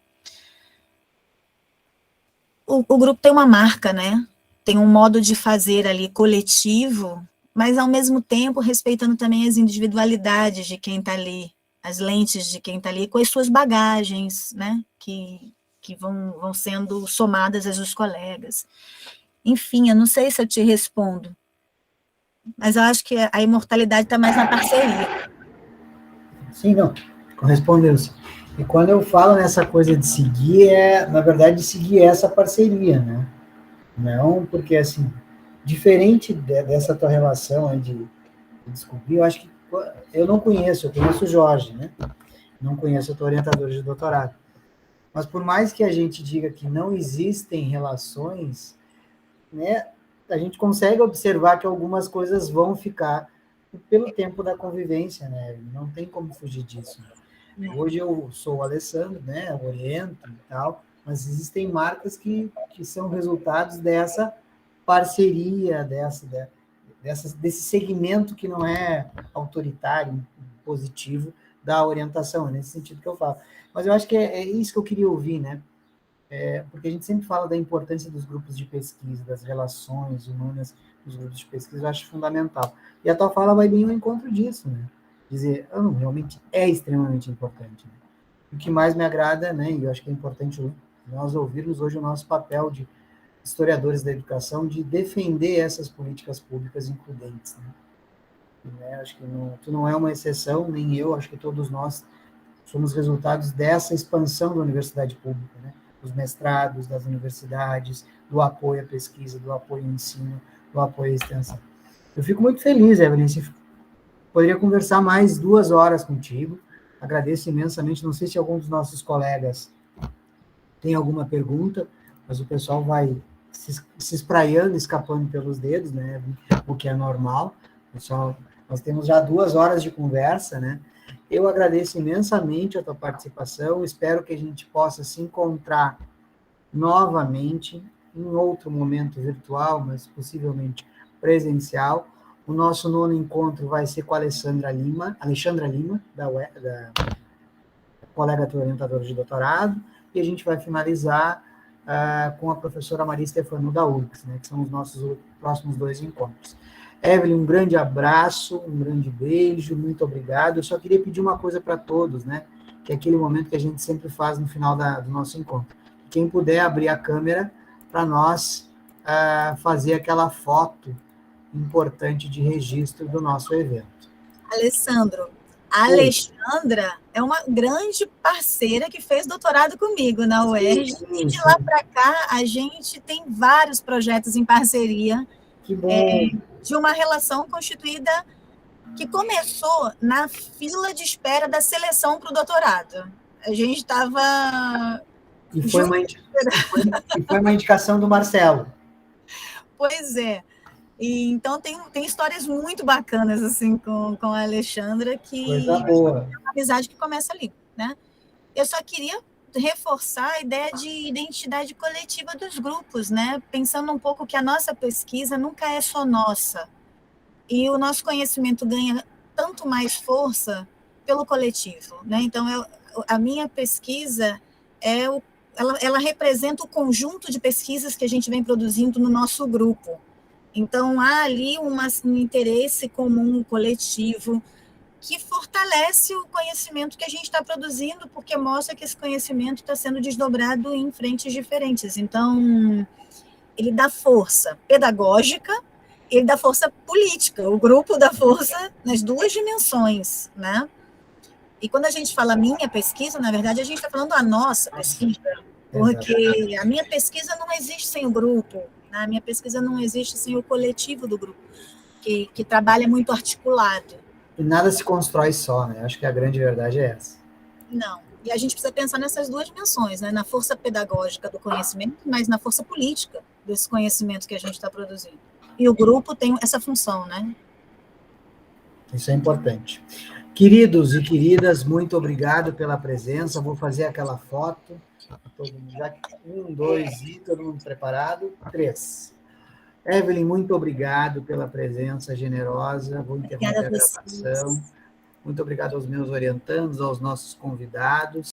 O grupo tem uma marca, né? Tem um modo de fazer ali coletivo, mas ao mesmo tempo respeitando também as individualidades de quem está ali, as lentes de quem está ali, com as suas bagagens, né? Que vão sendo somadas às dos colegas. Enfim, eu não sei se eu te respondo, mas eu acho que a imortalidade está mais na parceria. Sim, não, correspondeu-se. E quando eu falo nessa coisa de seguir, na verdade, seguir essa parceria, né? Não, porque, assim, diferente dessa tua relação de descobrir, eu acho que eu não conheço, eu conheço o Jorge, né? Não conheço o teu orientador de doutorado. Mas por mais que a gente diga que não existem relações, né, a gente consegue observar que algumas coisas vão ficar pelo tempo da convivência, né? Não tem como fugir disso. Hoje eu sou o Alessandro, né? Eu oriento e tal, mas existem marcas que são resultados dessa parceria, desse segmento que não é autoritário, positivo da orientação, é nesse sentido que eu falo. Mas eu acho que é isso que eu queria ouvir, né? Porque a gente sempre fala da importância dos grupos de pesquisa, das relações humanas dos grupos de pesquisa, eu acho fundamental. E a tua fala vai bem ao encontro disso, né? Dizer, realmente é extremamente importante. Né? O que mais me agrada, né, e eu acho que é importante nós ouvirmos hoje o nosso papel de historiadores da educação, de defender essas políticas públicas includentes. Né? Acho que tu não é uma exceção, nem eu, acho que todos nós somos resultados dessa expansão da universidade pública, né? Dos mestrados, das universidades, do apoio à pesquisa, do apoio ao ensino, do apoio à extensão. Eu fico muito feliz, Evelyn, poderia conversar mais 2 horas contigo, agradeço imensamente, não sei se algum dos nossos colegas tem alguma pergunta, mas o pessoal vai se espraiando, escapando pelos dedos, né, o que é normal, pessoal, nós temos já 2 horas de conversa, né, eu agradeço imensamente a tua participação, espero que a gente possa se encontrar novamente, em outro momento virtual, mas possivelmente presencial. O nosso 9º encontro vai ser com a Alexandra Lima, da colega orientadora de doutorado, e a gente vai finalizar com a professora Maria Stefano da URGS, né, que são os nossos próximos 2 encontros. Evelyn, um grande abraço, um grande beijo, muito obrigado. Eu só queria pedir uma coisa para todos, né, que é aquele momento que a gente sempre faz no final do nosso encontro. Quem puder abrir a câmera para nós fazer aquela foto importante de registro do nosso evento. Alessandro, a Alexandra é uma grande parceira que fez doutorado comigo na UERJ, e de lá para cá a gente tem vários projetos em parceria. Que bom! De uma relação constituída que começou na fila de espera da seleção para o doutorado. A gente estava... E foi uma indicação do Marcelo. Pois é. E, então, tem histórias muito bacanas assim, com a Alexandra, que coisa boa. É uma amizade que começa ali, né? Eu só queria reforçar a ideia de identidade coletiva dos grupos, né? Pensando um pouco que a nossa pesquisa nunca é só nossa. E o nosso conhecimento ganha tanto mais força pelo coletivo, né? Então, a minha pesquisa ela representa o conjunto de pesquisas que a gente vem produzindo no nosso grupo. Então, há ali um interesse comum, coletivo, que fortalece o conhecimento que a gente está produzindo, porque mostra que esse conhecimento está sendo desdobrado em frentes diferentes. Então, ele dá força pedagógica, ele dá força política, o grupo dá força nas duas dimensões, né? E quando a gente fala minha pesquisa, na verdade, a gente está falando a nossa pesquisa, porque a minha pesquisa não existe sem o grupo, né? A minha pesquisa não existe sem o coletivo do grupo, que trabalha muito articulado. E nada se constrói só, né? Acho que a grande verdade é essa. Não. E a gente precisa pensar nessas duas dimensões, né? Na força pedagógica do conhecimento, mas na força política desse conhecimento que a gente está produzindo. E o grupo tem essa função, né? Isso é importante. Queridos e queridas, muito obrigado pela presença. Vou fazer aquela foto. Todo mundo já 1, 2 e todo mundo preparado? 3. Evelyn, muito obrigado pela presença generosa. Vou interromper a gravação. Muito obrigado aos meus orientandos, aos nossos convidados.